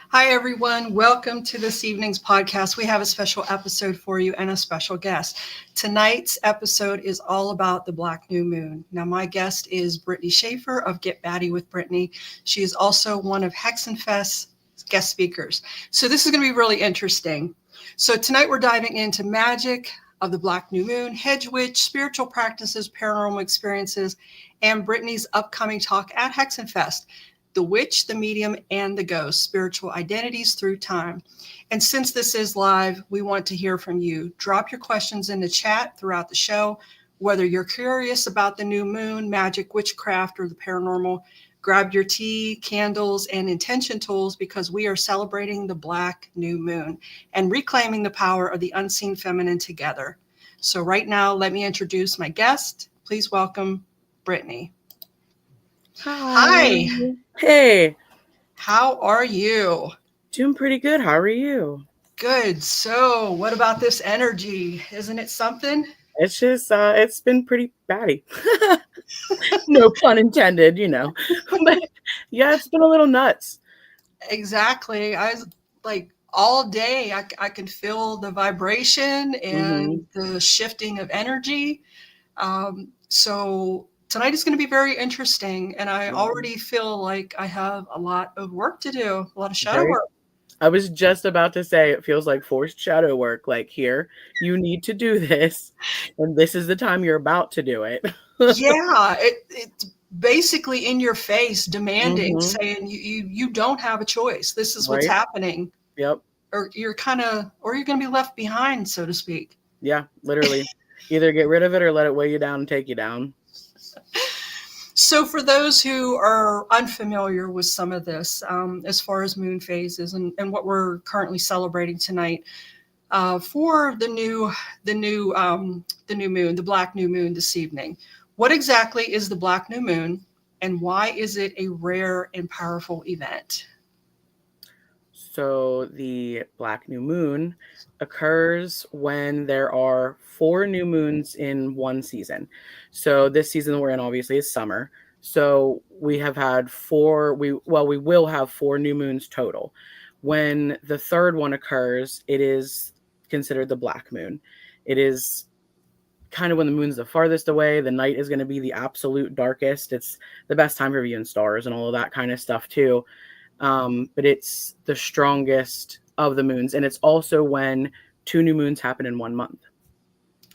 Hi, everyone. Welcome to this evening's podcast. We have a special episode for you and a special guest. Tonight's episode is all about the Black New Moon. Now, my guest is Brittany Shaffer of Get Batty With Brittany. She is also one of HeXenfest's guest speakers. So this is going to be really interesting. So tonight we're diving into magic of the Black New Moon, hedge witch, spiritual practices, paranormal experiences, and Brittany's upcoming talk at HeXenfest. The witch, the medium, and the ghost, spiritual identities through time. And since this is live, we want to hear from you. Drop your questions in the chat throughout the show, whether you're curious about the new moon, magic, witchcraft, or the paranormal. Grab your tea, candles, and intention tools because we are celebrating the Black New Moon and reclaiming the power of the unseen feminine together. So right now, let me introduce my guest. Please welcome Brittany. Hi. Hey. How are you? Doing pretty good. How are you? Good. So what about this energy? Isn't it something? It's just, it's been pretty batty. No pun intended, But yeah, it's been a little nuts. Exactly. I was like all day, I can feel the vibration and the shifting of energy. So tonight is going to be very interesting, and I already feel like I have a lot of work to do, a lot of shadow work. I was just about to say it feels like forced shadow work. Like, here, you need to do this, and this is the time you're about to do it. Yeah, it's basically in your face, demanding, saying you don't have a choice. This is what's happening. Yep. Or you're going to be left behind, so to speak. Yeah, literally. Either get rid of it or let it weigh you down and take you down. So for those who are unfamiliar with some of this, as far as moon phases and what we're currently celebrating tonight, for the new moon, the Black New Moon this evening, what exactly is the Black New Moon, and why is it a rare and powerful event? So the Black New Moon occurs when there are 4 new moons in one season. So this season we're in obviously is summer. So we have had we will have 4 new moons total. When the third one occurs, it is considered the Black Moon. It is kind of when the moon's the farthest away. The night is going to be the absolute darkest. It's the best time for viewing stars and all of that kind of stuff too. But it's the strongest of the moons. And it's also when 2 new moons happen in 1 month.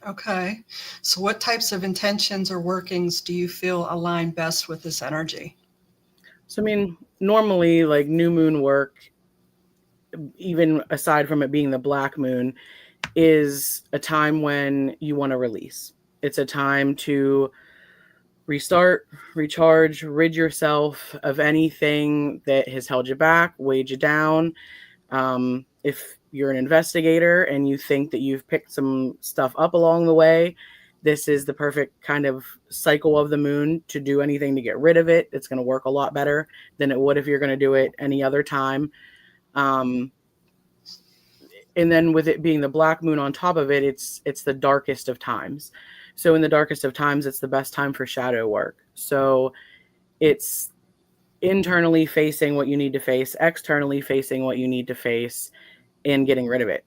Okay. So what types of intentions or workings do you feel align best with this energy? So, normally, like, new moon work, even aside from it being the Black Moon, is a time when you want to release. It's a time to restart, recharge, rid yourself of anything that has held you back, weighed you down. If you're an investigator and you think that you've picked some stuff up along the way, this is the perfect kind of cycle of the moon to do anything to get rid of it. It's going to work a lot better than it would if you're going to do it any other time. And then with it being the Black Moon on top of it, it's the darkest of times. So in the darkest of times, it's the best time for shadow work. So it's internally facing what you need to face, externally facing what you need to face, and getting rid of it.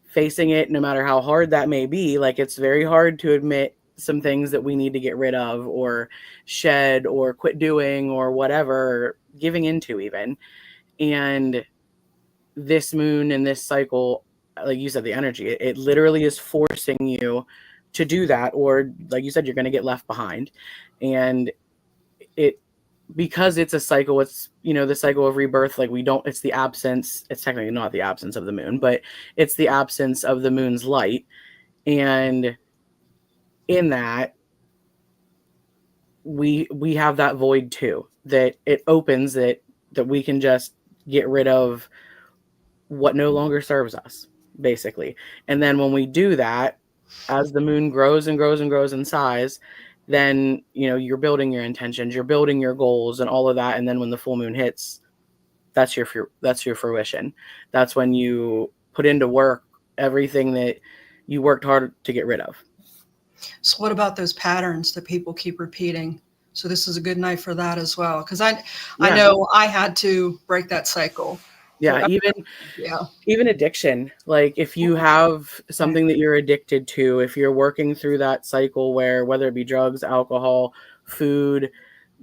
Facing it, no matter how hard that may be, like, it's very hard to admit some things that we need to get rid of or shed or quit doing or whatever, giving into even. And this moon and this cycle, like you said, the energy, it literally is forcing you to do that, or like you said, you're going to get left behind. And because it's a cycle, it's, the cycle of rebirth. Like, it's technically not the absence of the moon, but it's the absence of the moon's light. And in that, we have that void too, that it opens that we can just get rid of what no longer serves us, basically. And then when we do that, as the moon grows and grows and grows in size, then, you're building your intentions, you're building your goals and all of that. And then when the full moon hits, that's your fruition. That's when you put into work everything that you worked hard to get rid of. So what about those patterns that people keep repeating? So this is a good night for that as well. Because I know I had to break that cycle. Yeah, forever. even Yeah. even addiction. Like if you have something that you're addicted to, if you're working through that cycle where whether it be drugs, alcohol, food,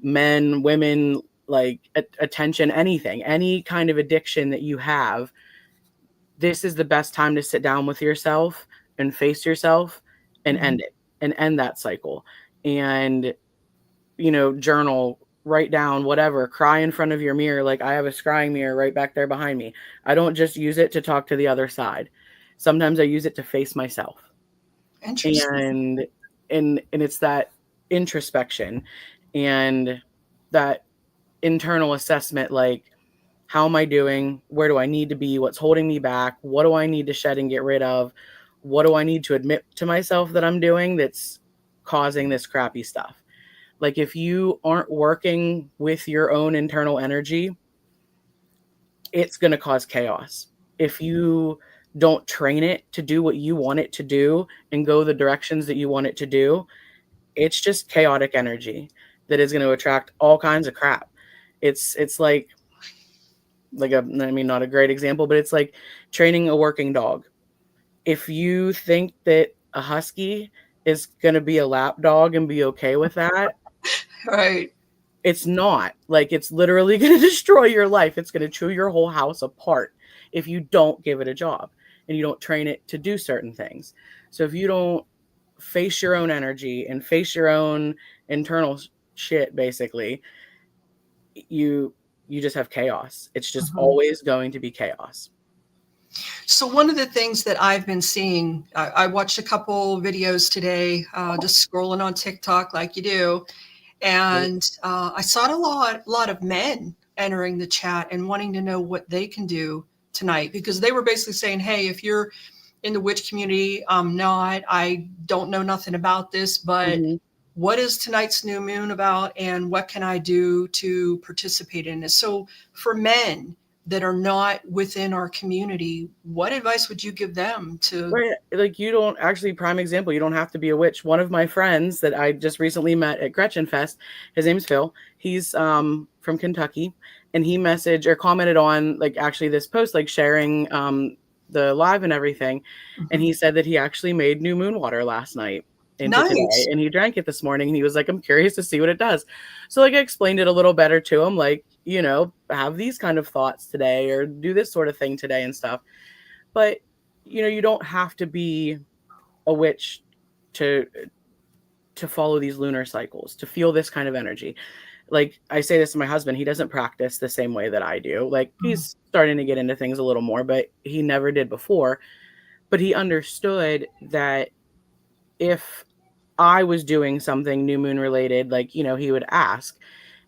men, women, like attention, anything, any kind of addiction that you have, this is the best time to sit down with yourself and face yourself and Mhm. end it and end that cycle. And, journal, write down, whatever, cry in front of your mirror. Like I have a scrying mirror right back there behind me. I don't just use it to talk to the other side. Sometimes I use it to face myself. Interesting. And it's that introspection and that internal assessment, like, how am I doing? Where do I need to be? What's holding me back? What do I need to shed and get rid of? What do I need to admit to myself that I'm doing that's causing this crappy stuff? Like if you aren't working with your own internal energy, it's going to cause chaos. If you don't train it to do what you want it to do and go the directions that you want it to do, it's just chaotic energy that is going to attract all kinds of crap. It's like not a great example, but it's like training a working dog. If you think that a husky is going to be a lap dog and be okay with that, Right. it's not. Like it's literally going to destroy your life. It's going to chew your whole house apart if you don't give it a job and you don't train it to do certain things. So if you don't face your own energy and face your own internal shit, basically, you just have chaos. It's just Mhm. always going to be chaos. So one of the things that I've been seeing, I watched a couple videos today, just scrolling on TikTok like you do, and I saw a lot of men entering the chat and wanting to know what they can do tonight because they were basically saying, "Hey, if you're in the witch community, I'm not. I don't know nothing about this, but Mm-hmm. what is tonight's new moon about, and what can I do to participate in this?" So for men that are not within our community, what advice would you give them to? Right. Like you don't actually, prime example, you don't have to be a witch. One of my friends that I just recently met at HeXenfest, his name's Phil. He's from Kentucky, and he messaged or commented on like actually this post, like sharing the live and everything. And Mhm. he said that he actually made new moon water last night into today Nice. and he drank it this morning and he was like, I'm curious to see what it does. So like I explained it a little better to him, like, have these kind of thoughts today or do this sort of thing today and stuff. But you don't have to be a witch to follow these lunar cycles, to feel this kind of energy. Like I say this to my husband, he doesn't practice the same way that I do. Like Mhm. he's starting to get into things a little more, but he never did before. But he understood that if I was doing something new moon related, like, he would ask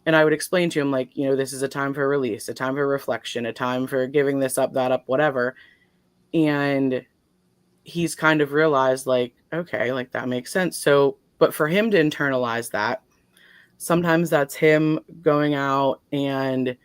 and I would explain to him, like, this is a time for release, a time for reflection, a time for giving this up, that up, whatever. And he's kind of realized like, okay, like that makes sense. So, but for him to internalize that, sometimes that's him going out and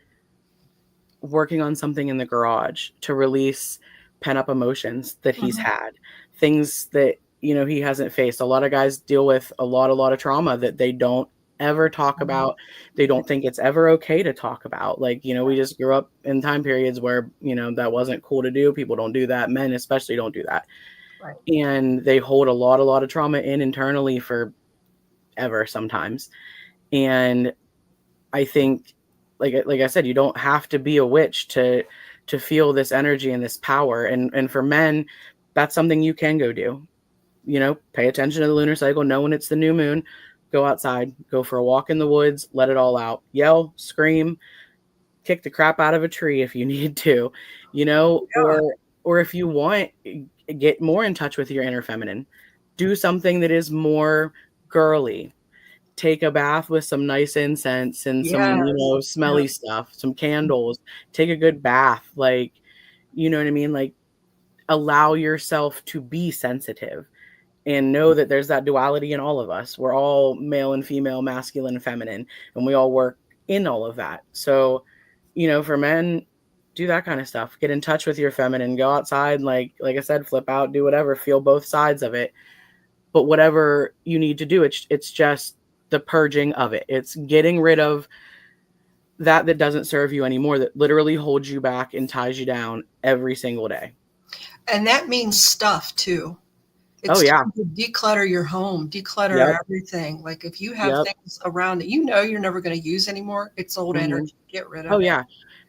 working on something in the garage to release pent up emotions that he's Mhm. had, things that, he hasn't faced. A lot of guys deal with a lot of trauma that they don't ever talk about. They don't think it's ever okay to talk about. Like, we just grew up in time periods where, that wasn't cool to do. People don't do that. Men especially don't do that. Right. And they hold a lot of trauma in internally for ever sometimes. And I think, like I said, you don't have to be a witch to feel this energy and this power. And for men, that's something you can go do. Pay attention to the lunar cycle, know when it's the new moon, go outside, go for a walk in the woods, let it all out, yell, scream, kick the crap out of a tree if you need to, Yeah. or if you want, get more in touch with your inner feminine. Do something that is more girly. Take a bath with some nice incense and some, Yes. Yeah. smelly stuff, some candles. Take a good bath, like, you know what I mean? Like, allow yourself to be sensitive and know that there's that duality in all of us. We're all male and female, masculine and feminine, and we all work in all of that. So, for men, do that kind of stuff. Get in touch with your feminine, go outside, like I said, flip out, do whatever, feel both sides of it. But whatever you need to do, it's just the purging of it. It's getting rid of that doesn't serve you anymore, that literally holds you back and ties you down every single day. And that means stuff too. Oh It's yeah. time to declutter your home, declutter Yep. everything. Like if you have Yep. things around that you know you're never going to use anymore, it's old energy. Get rid of Oh it. yeah.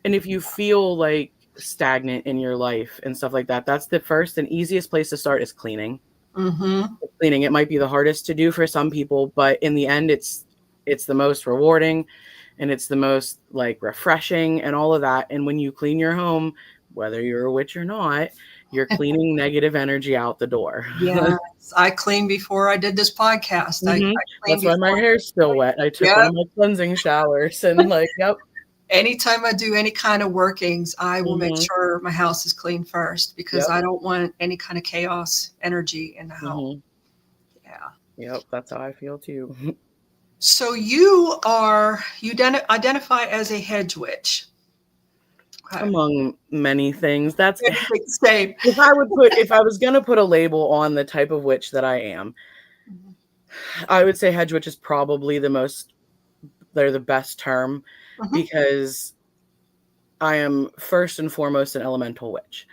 And if you feel like stagnant in your life and stuff like that, that's the first and easiest place to start, is cleaning. Mm-hmm. Cleaning, it might be the hardest to do for some people, but in the end it's the most rewarding, and it's the most like refreshing and all of that. And when you clean your home, whether you're a witch or not, you're cleaning negative energy out the door. Yes, I cleaned before I did this podcast. I cleaned That's why my before. hair's still wet. I took one Yep. of my cleansing showers and like, yep. Anytime I do any kind of workings, I will make Mm-hmm. sure my house is clean first because Yep. I don't want any kind of chaos energy in the house. Mm-hmm. Yeah. Yep, that's how I feel too. So you identify as a hedge witch. Okay. Among many things. That's Same. if I was gonna put a label on the type of witch that I am, I would say hedge witch is probably they're the best term, Mhm. because I am first and foremost an elemental witch.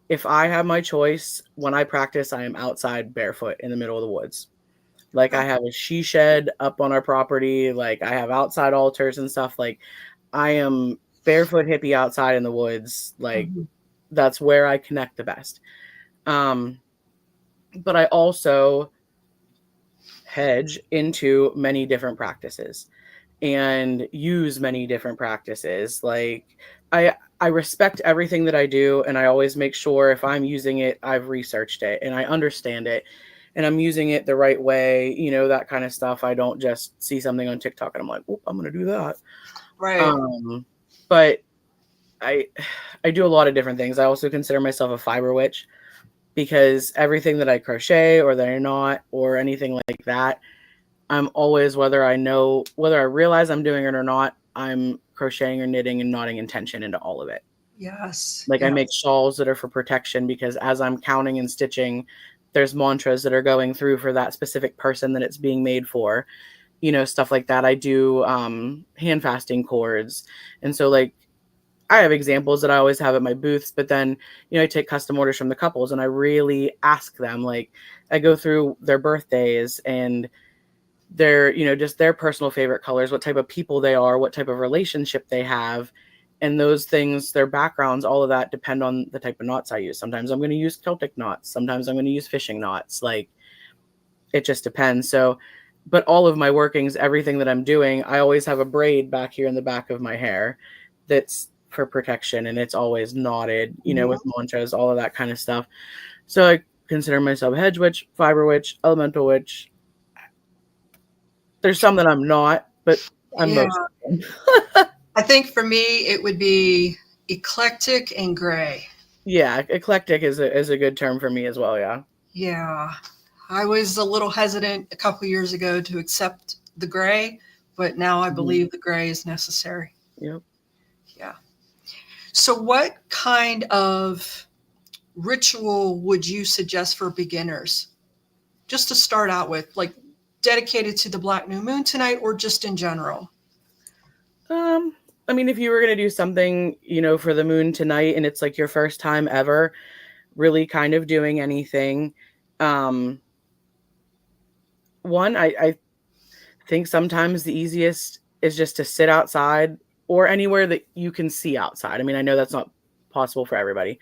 If I have my choice, when I practice, I am outside barefoot in the middle of the woods. Like I have a she shed up on our property. Like I have outside altars and stuff. Like I am barefoot hippie outside in the woods. Like Mhm. that's where I connect the best. But I also hedge into many different practices and use many different practices. Like I respect everything that I do, and I always make sure if I'm using it, I've researched it and I understand it and I'm using it the right way, that kind of stuff. I don't just see something on TikTok and I'm like, oh, I'm going to do that. Right. But I do a lot of different things. I also consider myself a fiber witch, because everything that I crochet or that I knot or anything like that, I'm always, whether I realize I'm doing it or not, I'm crocheting or knitting and knotting intention into all of it. Yes. Like Yes. I make shawls that are for protection, because as I'm counting and stitching, there's mantras that are going through for that specific person that it's being made for, stuff like that. I do hand fasting cords. And so like I have examples that I always have at my booths, but then, I take custom orders from the couples and I really ask them, like I go through their birthdays and their, just their personal favorite colors, what type of people they are, what type of relationship they have. And those things, their backgrounds, all of that depend on the type of knots I use. Sometimes I'm going to use Celtic knots. Sometimes I'm going to use fishing knots. Like it just depends. So, but all of my workings, everything that I'm doing, I always have a braid back here in the back of my hair that's for protection, and it's always knotted, with mantras, all of that kind of stuff. So I consider myself a hedge witch, fiber witch, elemental witch. There's some that I'm not, but I'm most of them. I think for me it would be eclectic and gray. Yeah, eclectic is a good term for me as well. Yeah. Yeah. I was a little hesitant a couple years ago to accept the gray, but now I believe the gray is necessary. Yep. Yeah. So what kind of ritual would you suggest for beginners? Just to start out with, like dedicated to the Black New Moon tonight or just in general? I mean, if you were going to do something, for the moon tonight and it's like your first time ever really kind of doing anything, one, I think sometimes the easiest is just to sit outside or anywhere that you can see outside. I mean, I know that's not possible for everybody,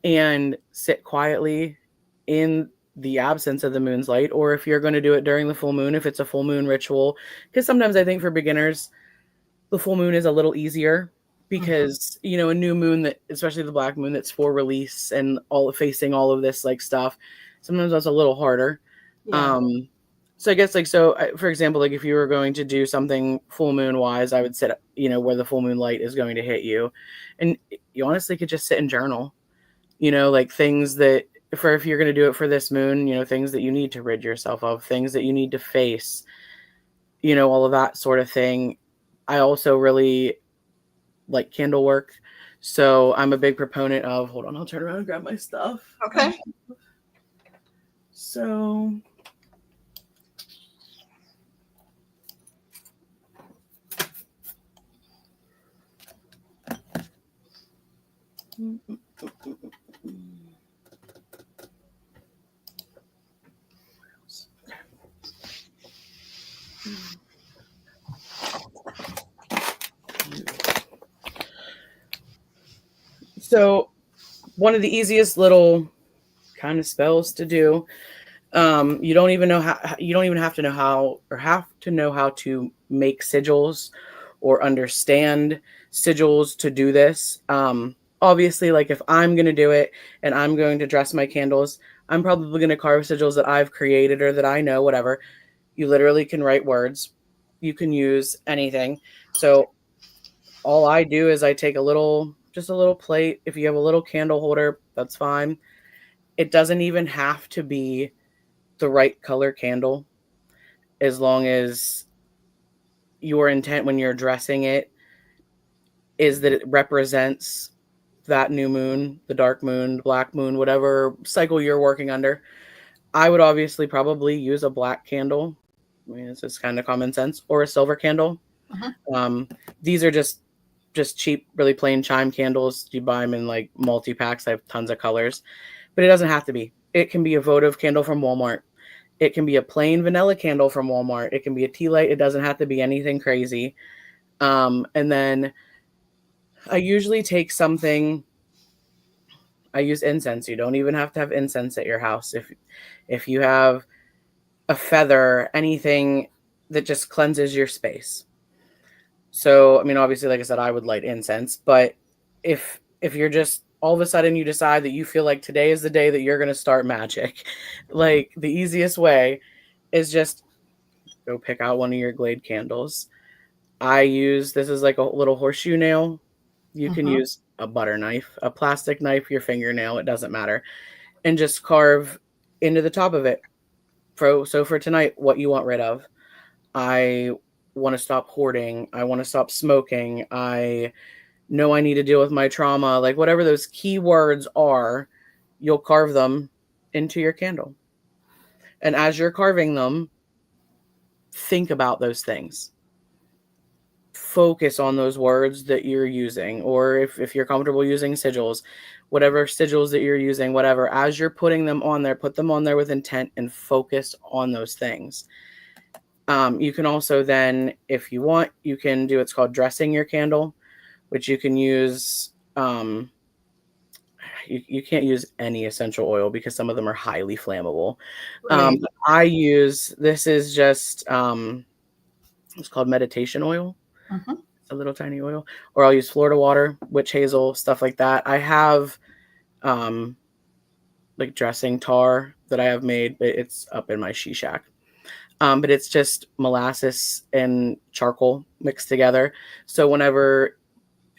and sit quietly in the absence of the moon's light. Or if you're going to do it during the full moon, if it's a full moon ritual, because sometimes I think for beginners, the full moon is a little easier because, a new moon, that especially the black moon, that's for release and all facing all of this like stuff, sometimes that's a little harder. Yeah. So I guess for example, like if you were going to do something full moon wise, I would sit, where the full moon light is going to hit you, and you honestly could just sit and journal, like things that if you're going to do it for this moon, things that you need to rid yourself of, things that you need to face, all of that sort of thing. I also really like candle work. So I'm a big proponent of, hold on, I'll turn around and grab my stuff. Okay. So So one of the easiest little kind of spells to do. You don't even have to know how to make sigils or understand sigils to do this. Obviously, like if I'm going to do it and I'm going to dress my candles, I'm probably going to carve sigils that I've created or that I know, whatever. You literally can write words. You can use anything. So all I do is I take just a little plate. If you have a little candle holder, that's fine. It doesn't even have to be the right color candle, as long as your intent when you're dressing it is that it represents that new moon, the dark moon, the black moon, whatever cycle you're working under. I would obviously probably use a black candle. I mean, it's just kind of common sense, or a silver candle. These are just cheap, really plain chime candles. You buy them in like multi-packs. They have tons of colors, but it doesn't have to be. It can be a votive candle from Walmart. It can be a plain vanilla candle from Walmart. It can be a tea light. It doesn't have to be anything crazy. And then I usually take something. I use incense. You don't even have to have incense at your house. If you have a feather, anything that just cleanses your space. So, I mean, obviously, like I said, I would light incense, but if you're just all of a sudden you decide that you feel like today is the day that you're going to start magic, like the easiest way is just go pick out one of your Glade candles. This is like a little horseshoe nail. You can use a butter knife, a plastic knife, your fingernail, it doesn't matter, and just carve into the top of it. So for tonight, what you want rid of. I want to stop hoarding. I want to stop smoking. I know I need to deal with my trauma. Like whatever those key words are, you'll carve them into your candle. And as you're carving them, think about those things. Focus on those words that you're using, or if you're comfortable using sigils, whatever sigils that you're using, whatever, as you're putting them on there, put them on there with intent and focus on those things. You can also then, if you want, you can do, it's called dressing your candle, which you can use. You can't use any essential oil because some of them are highly flammable. Right. This is just, it's called meditation oil. A little tiny oil, or I'll use Florida water, witch hazel, stuff like that. I have like dressing tar that I have made, but it's up in my she shack. But it's just molasses and charcoal mixed together. So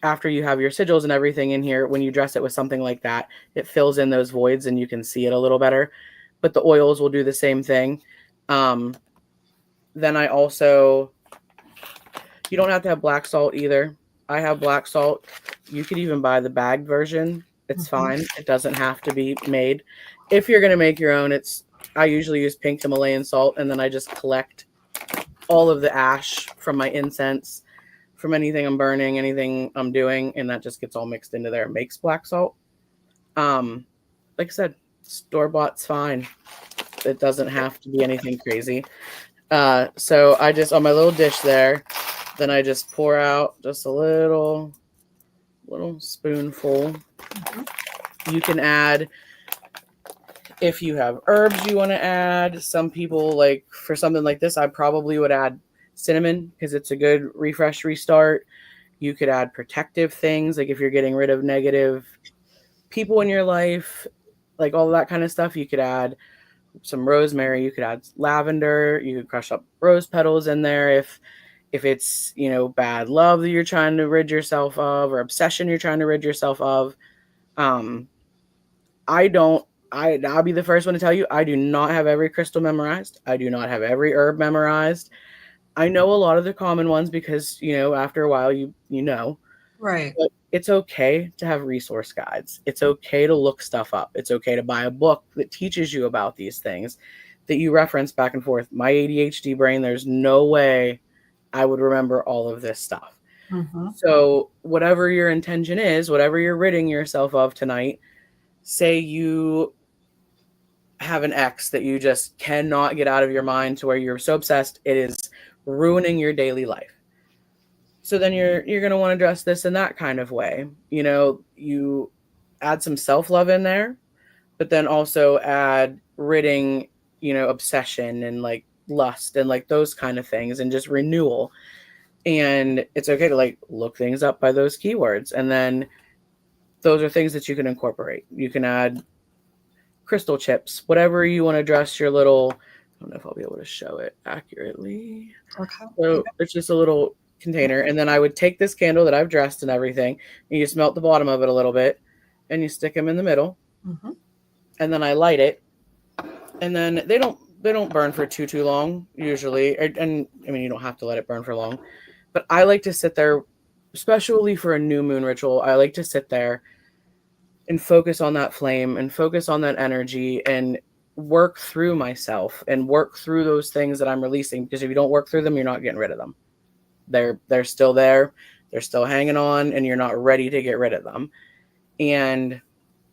after you have your sigils and everything in here, when you dress it with something like that, it fills in those voids and you can see it a little better. But the oils will do the same thing. Then I also, you don't have to have black salt either. I have black salt. You could even buy the bagged version. It's fine. It doesn't have to be made. If you're going to make your own, I usually use pink Himalayan salt, and then I just collect all of the ash from my incense, from anything I'm burning, anything I'm doing, and that just gets all mixed into there. It makes black salt. Like I said, store-bought's fine. It doesn't have to be anything crazy. So I just, on my little dish there, then I just pour out just a little spoonful. You can add, if you have herbs you want to add. Some people, like for something like this, I probably would add cinnamon because it's a good refresh, restart. You could add protective things, like if you're getting rid of negative people in your life, like all that kind of stuff. You could add some rosemary. You could add lavender. You could crush up rose petals in there if it's, bad love that you're trying to rid yourself of, or obsession you're trying to rid yourself of. I'll be the first one to tell you, I do not have every crystal memorized. I do not have every herb memorized. I know a lot of the common ones because, after a while, you know. Right. But it's okay to have resource guides. It's okay to look stuff up. It's okay to buy a book that teaches you about these things that you reference back and forth. My ADHD brain, there's no way I would remember all of this stuff. Mhm. So whatever your intention is, whatever you're ridding yourself of tonight, say you have an ex that you just cannot get out of your mind to where you're so obsessed it is ruining your daily life. So then you're going to want to address this in that kind of way. You know, you add some self-love in there, but then also add ridding, you know, obsession and like lust and like those kind of things and just renewal. And it's okay to like look things up by those keywords. And then those are things that you can incorporate. You can add crystal chips, whatever you want to dress your little, I don't know if I'll be able to show it accurately. Okay. So it's just a little container. And then I would take this candle that I've dressed and everything, and you smelt the bottom of it a little bit, and you stick them in the middle. Mhm. And then I light it. And then they don't burn for too long usually. And I mean, you don't have to let it burn for long. But I like to sit there, especially for a new moon ritual. I like to sit there and focus on that flame and focus on that energy and work through myself and work through those things that I'm releasing. Because if you don't work through them, you're not getting rid of them. They're still there. They're still hanging on, and you're not ready to get rid of them. And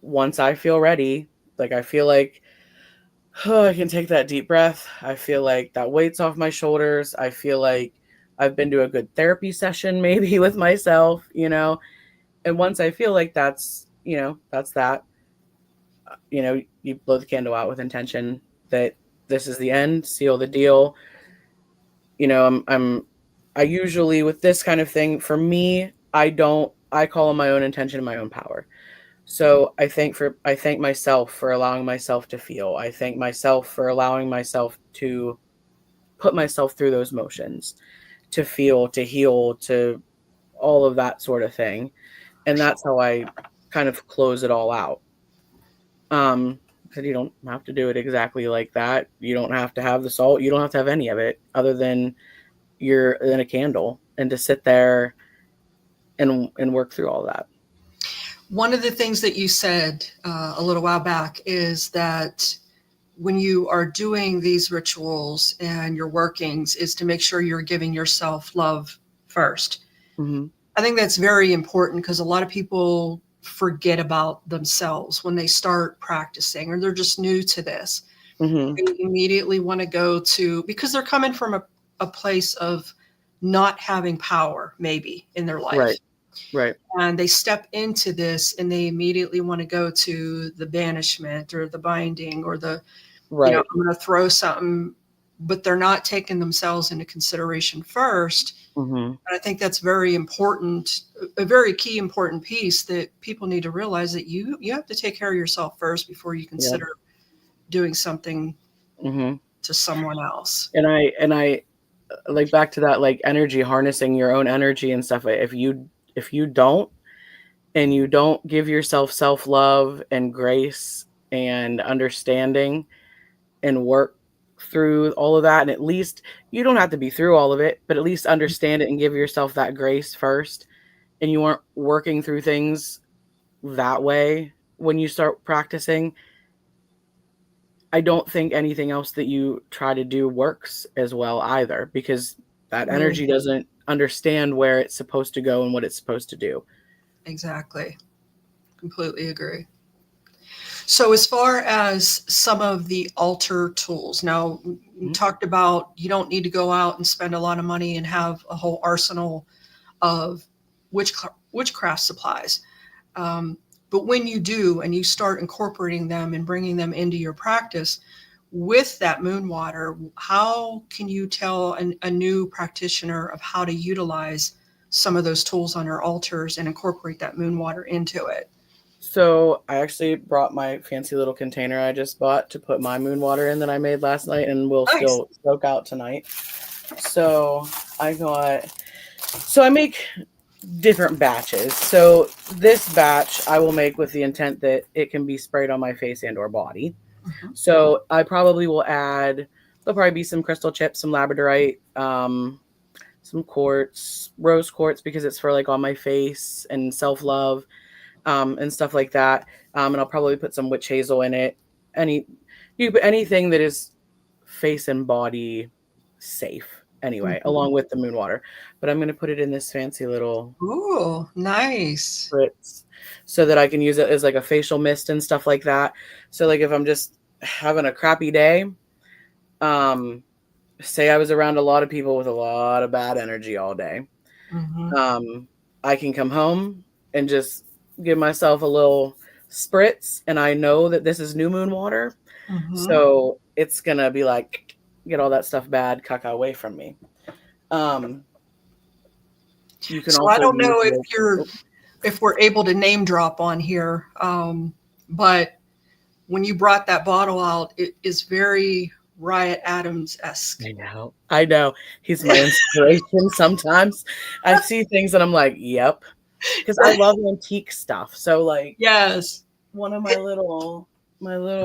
once I feel ready, like I feel like, oh, I can take that deep breath. I feel like that weight's off my shoulders. I feel like I've been to a good therapy session maybe with myself, you know. And once I feel like that's, you know, that's that, you know, you blow the candle out with intention that this is the end, seal the deal. You know, I usually with this kind of thing, for me, I call on my own intention and my own power. So I thank myself for allowing myself to feel. I thank myself for allowing myself to put myself through those motions, to feel, to heal, to all of that sort of thing. And that's how I kind of close it all out. Because you don't have to do it exactly like that. You don't have to have the salt. You don't have to have any of it other than you're in a candle, and to sit there and work through all that. One of the things that you said a little while back is that when you are doing these rituals and your workings is to make sure you're giving yourself love first. Mm-hmm. I think that's very important because a lot of people forget about themselves when they start practicing or they're just new to this. Mm-hmm. They immediately want to go to, because they're coming from a place of not having power maybe in their life. Right. And they step into this and they immediately want to go to the banishment or the binding or the, you know, Right. I'm going to throw something, but they're not taking themselves into consideration first. Mm-hmm. And I think that's very important, a very key important piece that people need to realize that you have to take care of yourself first before you consider doing something Mm-hmm. to someone else. And I like back to that, like energy, harnessing your own energy and stuff. If you don't, and you don't give yourself self-love and grace and understanding and work through all of that, and at least you don't have to be through all of it, but at least understand it and give yourself that grace first, and you aren't working through things that way when you start practicing, I don't think anything else that you try to do works as well either, because that energy doesn't understand where it's supposed to go and what it's supposed to do. Exactly. Completely agree. So as far as some of the altar tools, now we talked about you don't need to go out and spend a lot of money and have a whole arsenal of witchcraft supplies. But when you do and you start incorporating them and bringing them into your practice with that moon water, how can you tell a new practitioner of how to utilize some of those tools on our altars and incorporate that moon water into it? So I actually brought my fancy little container I just bought to put my moon water in that I made last night and will Nice. still soak out tonight. So I make different batches. So this batch I will make with the intent that it can be sprayed on my face and or body. Mm-hmm. So I probably will add, there'll probably be some crystal chips, some labradorite, some quartz, rose quartz, because it's for like on my face and self-love, and stuff like that. And I'll probably put some witch hazel in it. You put anything that is face and body safe anyway, along with the moon water. But I'm going to put it in this fancy little Ooh, nice. spritz so that I can use it as like a facial mist and stuff like that. So like if I'm just having a crappy day, say I was around a lot of people with a lot of bad energy all day, I can come home and just give myself a little spritz, and I know that this is new moon water. So it's gonna be like, get all that stuff bad caca away from me. You can So also I don't know use if we're able to name drop on here, but when you brought that bottle out, it is very Riot Adams-esque. I know. He's my inspiration sometimes. I see things and I'm like, yep. Because I love antique stuff. So like, yes, one of my little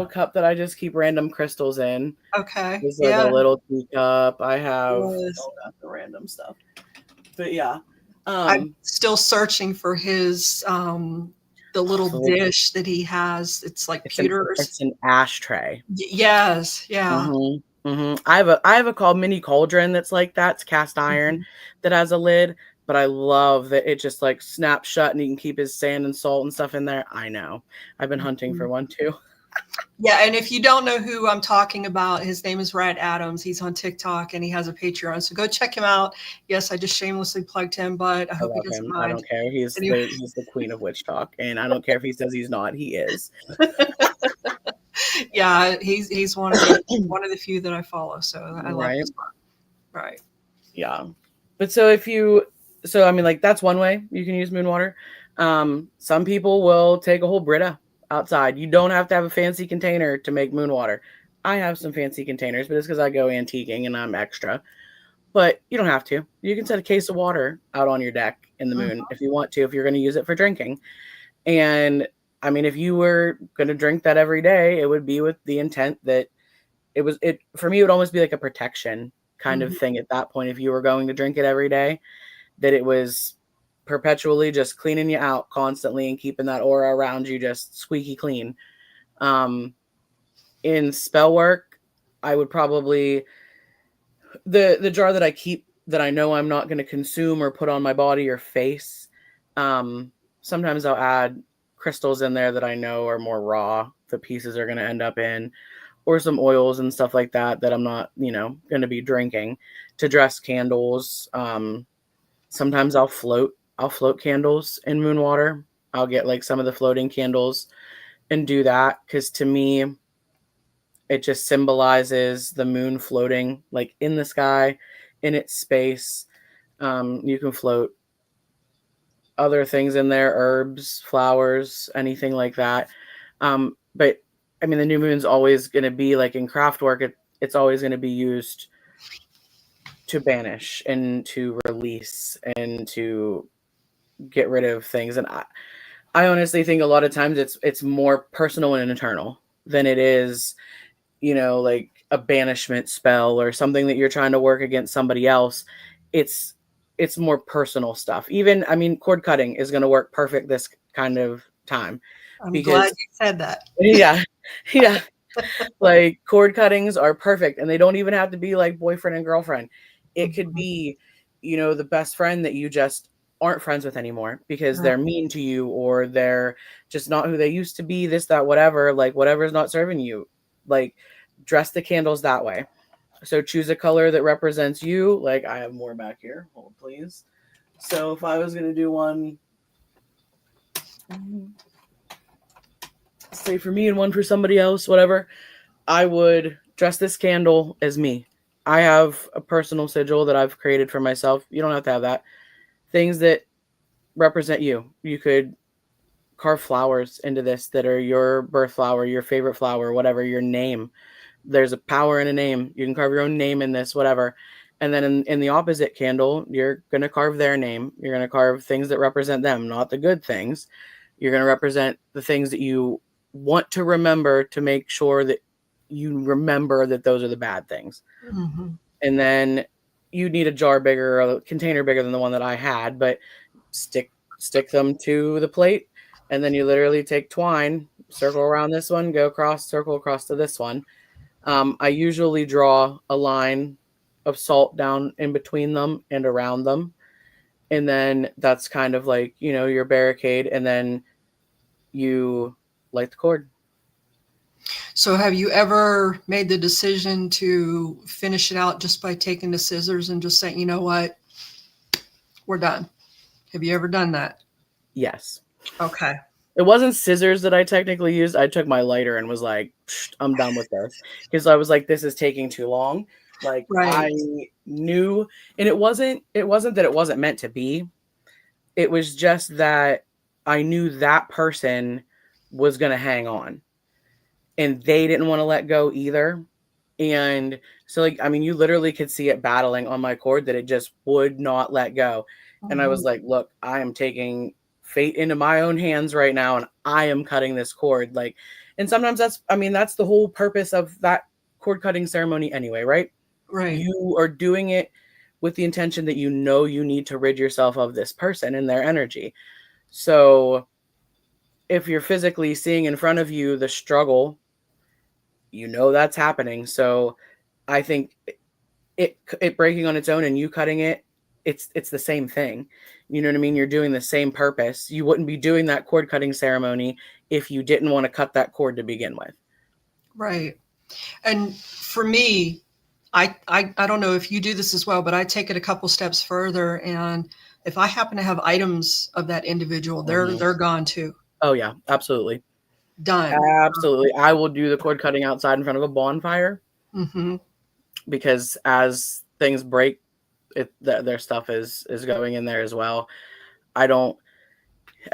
cup that I just keep random crystals in. Okay. It's like a little teacup. I have Yes. all that the random stuff. But yeah. I'm still searching for his the little dish that he has. It's like pewters. It's an ashtray. Yes. Yeah. I have a called mini cauldron that's like that. It's cast iron that has a lid, but I love that it just like snaps shut and you can keep his sand and salt and stuff in there. I know. I've been hunting for one too. Yeah, and if you don't know who I'm talking about, his name is Riot Adams. He's on TikTok and he has a Patreon, so go check him out. Yes, I just shamelessly plugged him, but I hope he doesn't mind. I don't care. He's the queen of witch talk, and I don't care if he says he's not. He is. Yeah, he's one of the few that I follow, so I love his work. Right. Yeah, but so I mean, like that's one way you can use moon water. Some people will take a whole Brita outside. You don't have to have a fancy container to make moon water. I have some fancy containers, but it's because I go antiquing and I'm extra. But you don't have to. You can set a case of water out on your deck in the moon if you want to, if you're going to use it for drinking. And I mean, if you were going to drink that every day, it would be with the intent that for me, it would almost be like a protection kind of thing at that point. If you were going to drink it every day, that it was perpetually just cleaning you out constantly and keeping that aura around you just squeaky clean. In spell work, I would probably the jar that I keep that I know I'm not going to consume or put on my body or face. Sometimes I'll add crystals in there that I know are more raw. The pieces are going to end up in, or some oils and stuff like that I'm not, going to be drinking. To dress candles. Sometimes I'll float candles in moon water. I'll get like some of the floating candles and do that, because to me, it just symbolizes the moon floating like in the sky, in its space. You can float other things in there, herbs, flowers, anything like that. But I mean, the new moon's always going to be like in craft work. It's always going to be used to banish and to release and to get rid of things. And I honestly think a lot of times it's more personal and internal than it is, like a banishment spell or something that you're trying to work against somebody else. It's more personal stuff. Even, I mean, cord cutting is going to work perfect this kind of time. I'm glad you said that. Yeah. Like cord cuttings are perfect, and they don't even have to be like boyfriend and girlfriend. It could be, the best friend that you just aren't friends with anymore because they're mean to you, or they're just not who they used to be, this, that, whatever, like whatever's not serving you. Like, dress the candles that way. So choose a color that represents you. Like, I have more back here. Hold, please. So if I was going to do one, say for me and one for somebody else, whatever, I would dress this candle as me. I have a personal sigil that I've created for myself. You don't have to have that. Things that represent you. You could carve flowers into this that are your birth flower, your favorite flower, whatever, your name. There's a power in a name. You can carve your own name in this, whatever. And then in the opposite candle, you're going to carve their name. You're going to carve things that represent them, not the good things. You're going to represent the things that you want to remember, to make sure that you remember that those are the bad things. And then you need a jar bigger, or a container bigger than the one that I had, but stick them to the plate. And then you literally take twine, circle around this one, go across, circle across to this one. I usually draw a line of salt down in between them and around them. And then that's kind of like, your barricade, and then you light the cord. So have you ever made the decision to finish it out just by taking the scissors and just saying, you know what, we're done? Have you ever done that? Yes. Okay. It wasn't scissors that I technically used. I took my lighter and was like, I'm done with this. Because I was like, this is taking too long. Like, Right. I knew, and it wasn't that it wasn't meant to be. It was just that I knew that person was going to hang on. And they didn't want to let go either. And so, like, I mean, you literally could see it battling on my cord, that it just would not let go. And I was like, look, I am taking fate into my own hands right now, and I am cutting this cord. Like, and sometimes that's the whole purpose of that cord cutting ceremony anyway, right? Right. You are doing it with the intention that you need to rid yourself of this person and their energy. So if you're physically seeing in front of you the struggle, that's happening. So I think it breaking on its own and you cutting it, it's the same thing. You know what I mean? You're doing the same purpose. You wouldn't be doing that cord cutting ceremony if you didn't want to cut that cord to begin with. Right. And for me, I don't know if you do this as well, but I take it a couple steps further. And if I happen to have items of that individual, they're gone too. Oh yeah, absolutely. Done. Absolutely. I will do the cord cutting outside in front of a bonfire. Mm-hmm. Because as things break, their stuff is going in there as well. I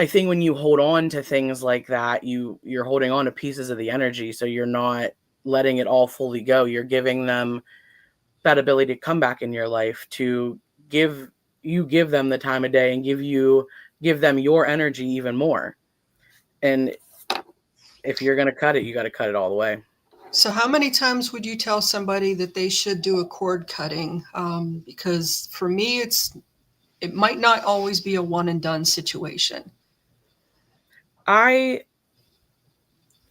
think when you hold on to things like that, you're holding on to pieces of the energy, so you're not letting it all fully go. You're giving them that ability to come back in your life, to give them the time of day and give them your energy even more. And if you're going to cut it, you got to cut it all the way. So how many times would you tell somebody that they should do a cord cutting? Because for me, it might not always be a one and done situation. I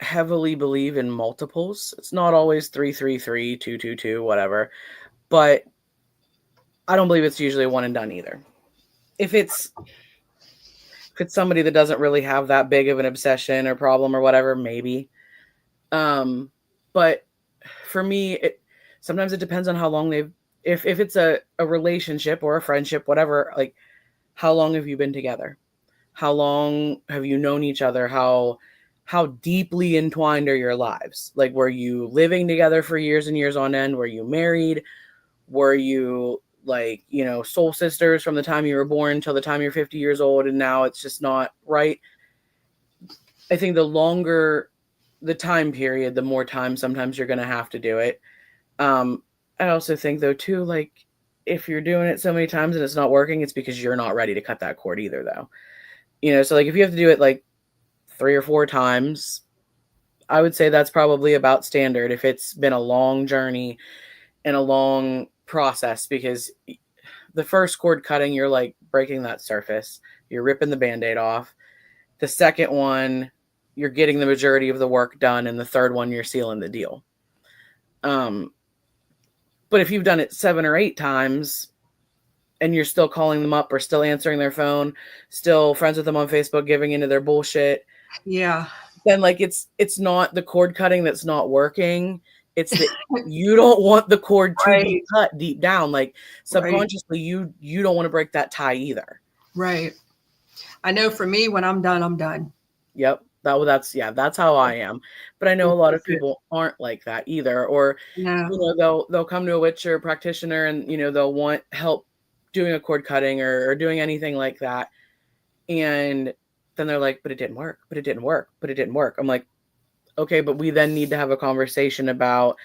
heavily believe in multiples. It's not always 3, 3, 3, 2, 2, 2, whatever. But I don't believe it's usually one and done either. If it's somebody that doesn't really have that big of an obsession or problem or whatever, maybe. But for me, sometimes it depends on how long if it's a relationship or a friendship, whatever, like, how long have you been together? How long have you known each other? How deeply entwined are your lives? Like, were you living together for years and years on end? Were you married? Were you soul sisters from the time you were born till the time you're 50 years old, and now it's just not right? I think the longer the time period, the more time sometimes you're going to have to do it. I also think, though, too, like, if you're doing it so many times and it's not working, it's because you're not ready to cut that cord either, though. So like, if you have to do it like 3 or 4 times, I would say that's probably about standard if it's been a long journey and a long process, because the first cord cutting, you're like breaking that surface, you're ripping the Band-Aid off. The second one, you're getting the majority of the work done, and the third one, you're sealing the deal. But if you've done it 7 or 8 times and you're still calling them up or still answering their phone, still friends with them on Facebook, giving into their bullshit, yeah, then like it's not the cord cutting that's not working. It's that you don't want the cord to be cut deep down. Like, subconsciously, you don't want to break that tie either. Right. I know for me, when I'm done, I'm done. Yep. That's how I am. But I know a lot of people aren't like that either. Or, they'll come to a witch or a practitioner and, they'll want help doing a cord cutting or doing anything like that. And then they're like, but it didn't work, but it didn't work, but it didn't work. I'm like, okay, but we then need to have a conversation about,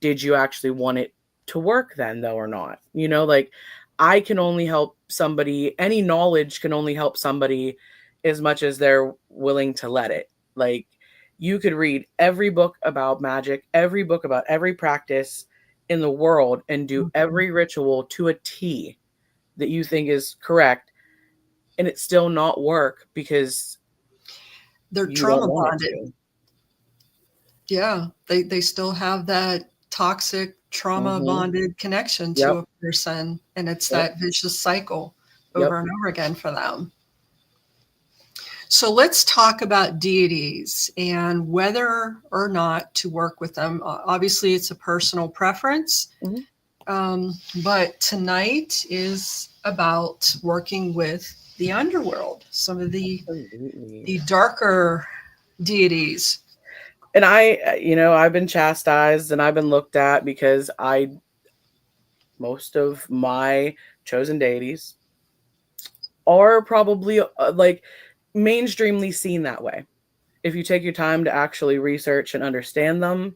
did you actually want it to work then, though, or not? Like, I can only help somebody, any knowledge can only help somebody as much as they're willing to let it. Like, you could read every book about magic, every book about every practice in the world, and do every ritual to a T that you think is correct, and it still not work because they're trauma bonded. Yeah, they still have that toxic trauma Mm-hmm. bonded connection Yep. to a person, and it's Yep. that vicious cycle over Yep. and over again for them. So let's talk about deities and whether or not to work with them. Obviously, it's a personal preference, but tonight is about working with the underworld, some of the darker deities. And I've been chastised and I've been looked at because most of my chosen deities are probably like mainstreamly seen that way. If you take your time to actually research and understand them,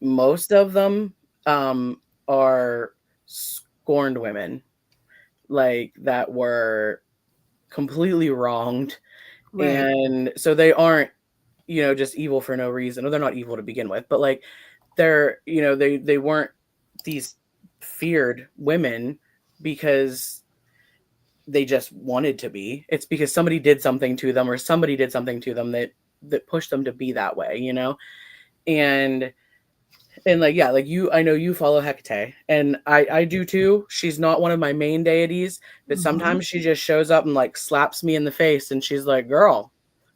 most of them are scorned women, like that were completely wronged. Right. And so they aren't, just evil for no reason, or they're not evil to begin with, but like they're, they weren't these feared women because they just wanted to be. It's because somebody did something to them, or somebody did something to them that pushed them to be that way, and like, yeah, like I know you follow Hecate, and I do too. She's not one of my main deities, but sometimes she just shows up and like slaps me in the face, and she's like, girl,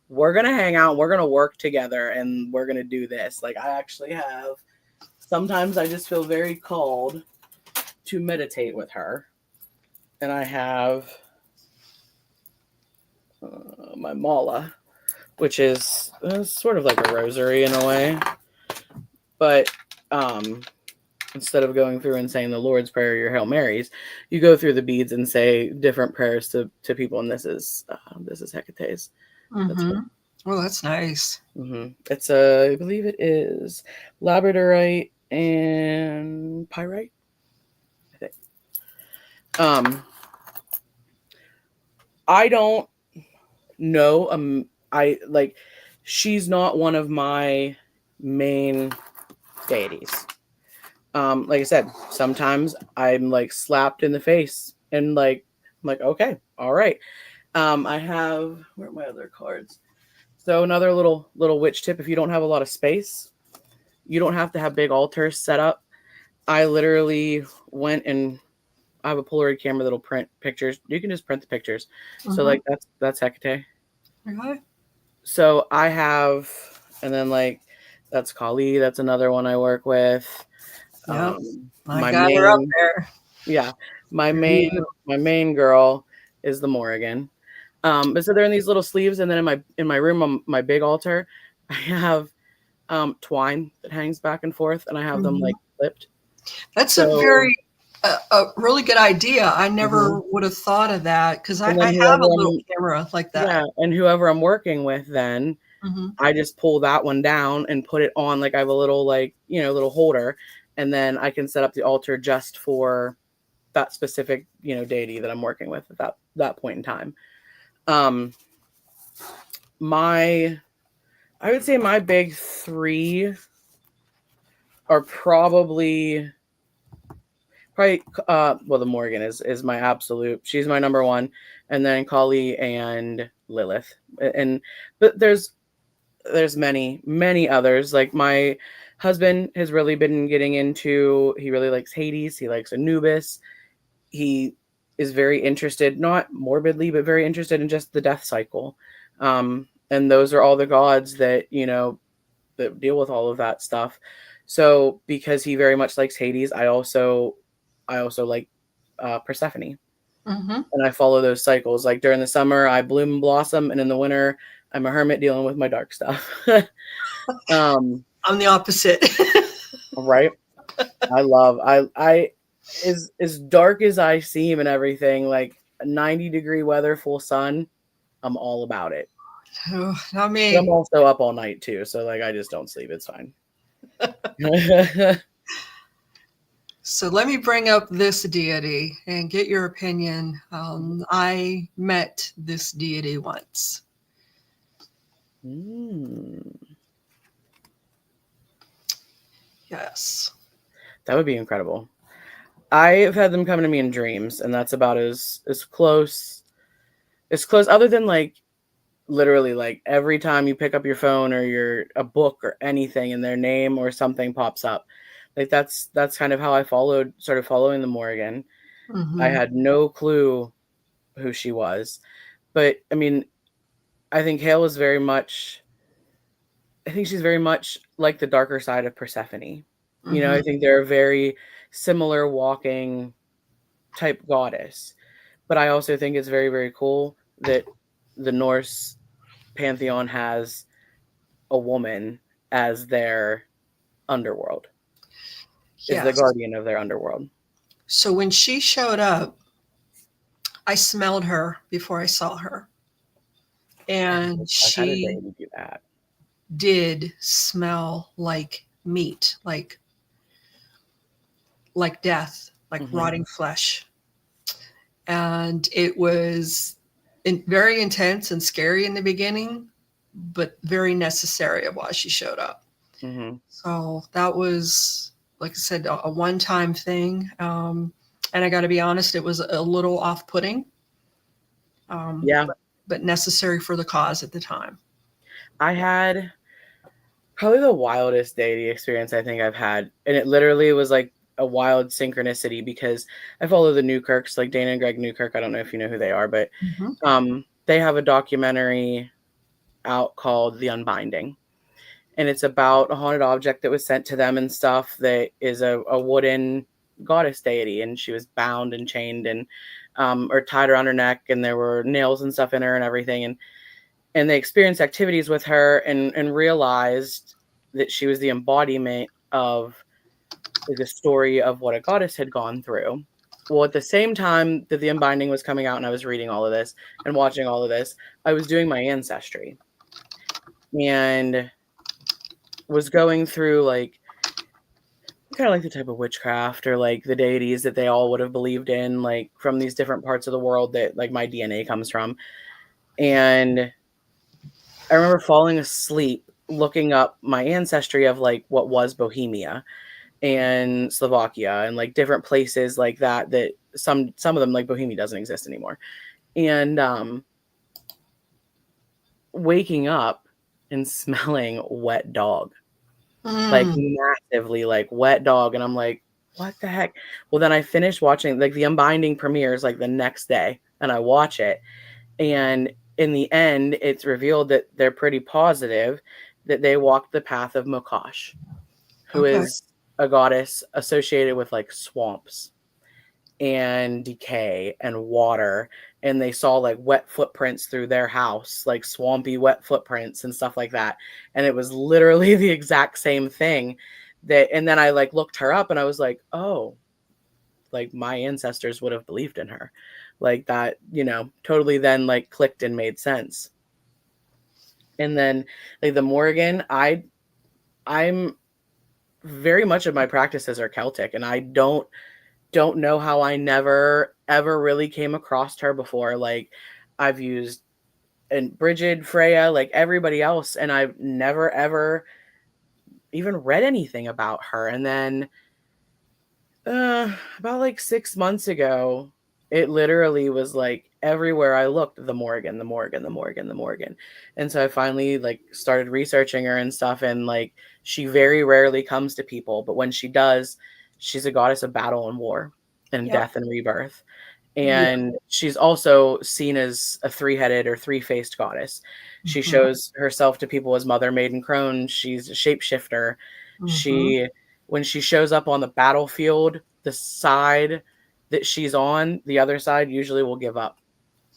we're gonna hang out, we're gonna work together, and we're gonna do this. Like, I actually have, sometimes I just feel very called to meditate with her, and I have my mala, which is sort of like a rosary in a way, but instead of going through and saying the Lord's Prayer or your Hail Marys, you go through the beads and say different prayers to people, and this is Hecate's. Well, that's nice. It's I believe it is labradorite and pyrite, I think. I don't know. She's not one of my main deities. Like I said, sometimes I'm like slapped in the face, and like I'm like, okay, all right. I have, where are my other cards? So another little witch tip: if you don't have a lot of space, you don't have to have big altars set up. I literally went and I have a Polaroid camera that'll print pictures. You can just print the pictures. So like that's Hecate. Okay. So I have, and then like that's Kali. That's another one I work with. Yep. My got her up main, there. yeah, my main girl is the Morrigan. But so they're in these little sleeves, and then in my room on my big altar, I have twine that hangs back and forth, and I have them like clipped. That's a really good idea. I never would have thought of that, because I have a little camera like that. Yeah, and whoever I'm working with, then I just pull that one down and put it on. Like I have a little little holder, and then I can set up the altar just for that specific deity that I'm working with at that point in time. I would say my big three are probably the Morgan is my absolute. She's my number one, and then Kali and Lilith, but there's many others. Like my husband has really been getting into. He really likes Hades. He likes Anubis. He is very interested, not morbidly, but very interested in just the death cycle. And those are all the gods that that deal with all of that stuff. So because he very much likes Hades, I also like Persephone, and I follow those cycles. Like during the summer, I bloom and blossom, and in the winter, I'm a hermit dealing with my dark stuff. I'm the opposite. Right? I as dark as I seem and everything, like 90-degree weather, full sun, I'm all about it. Oh, not me. But I'm also up all night too, so like I just don't sleep. It's fine. So let me bring up this deity and get your opinion. I met this deity once. Yes. That would be incredible. I've had them come to me in dreams, and that's about as close other than like literally like every time you pick up your phone or a book or anything and their name or something pops up. Like that's kind of how I started following the Morrigan. I Mm-hmm. had no clue who she was. But I mean, I think Hale is very much, I think she's very much like the darker side of Persephone. You know, Mm-hmm. I think they're a very similar walking type goddess. But I also think it's very, very cool that the Norse pantheon has a woman as their underworld, is the Yes. guardian of their underworld. So when she showed up, I smelled her before I saw her. And I've had a day she to do that. did smell like meat, like death, like Mm-hmm. rotting flesh. And it was very intense and scary in the beginning, but very necessary of why she showed up. Mm-hmm. So that was, like I said, a one-time thing. And I got to be honest, it was a little off-putting, Yeah. but necessary for the cause at the time. I had probably the wildest deity experience I think I've had. And it literally was like a wild synchronicity because I follow the Newkirks, like Dana and Greg Newkirk. I don't know if you know who they are, but Mm-hmm. they have a documentary out called The Unbinding. And it's about a haunted object that was sent to them and stuff that is a wooden goddess deity. And she was bound and chained and or tied around her neck, and there were nails and stuff in her and everything. And they experienced activities with her and realized that she was the embodiment of the story of what a goddess had gone through. Well, at the same time that the Unbinding was coming out and I was reading all of this and watching all of this, I was doing my ancestry and was going through like kind of like the type of witchcraft or like the deities that they all would have believed in, like from these different parts of the world that like my DNA comes from. And I remember falling asleep looking up my ancestry of like what was Bohemia and Slovakia and like different places like that some of them, like Bohemia, doesn't exist anymore. And waking up and smelling wet dog, like Mm. massively like wet dog, and I'm like, what the heck? Well, then I finished watching, like the Unbinding premieres like the next day, and I watch it, and in the end, it's revealed that they're pretty positive that they walked the path of Mokash, who Okay. is a goddess associated with like swamps and decay and water. And they saw like wet footprints through their house, like swampy wet footprints and stuff like that. And it was literally the exact same thing and then I like looked her up and I was like, oh, like my ancestors would have believed in her. Like that, totally then like clicked and made sense. And then like the Morrigan, I'm very much of my practices are Celtic, and I don't know how I never ever really came across her before. Like I've used and Bridget, Freya, like everybody else, and I've never ever even read anything about her. And then about like 6 months ago, it literally was like everywhere I looked, the Morrigan, the Morrigan, the Morrigan, the Morrigan. And so I finally like started researching her and stuff. And like she very rarely comes to people, but when she does, she's a goddess of battle and war and Yep. death and rebirth. Yeah. And she's also seen as a three-headed or three-faced goddess. She Mm-hmm. shows herself to people as Mother Maiden Crone. She's a shapeshifter. Mm-hmm. She, when she shows up on the battlefield, the side that she's on, the other side usually will give up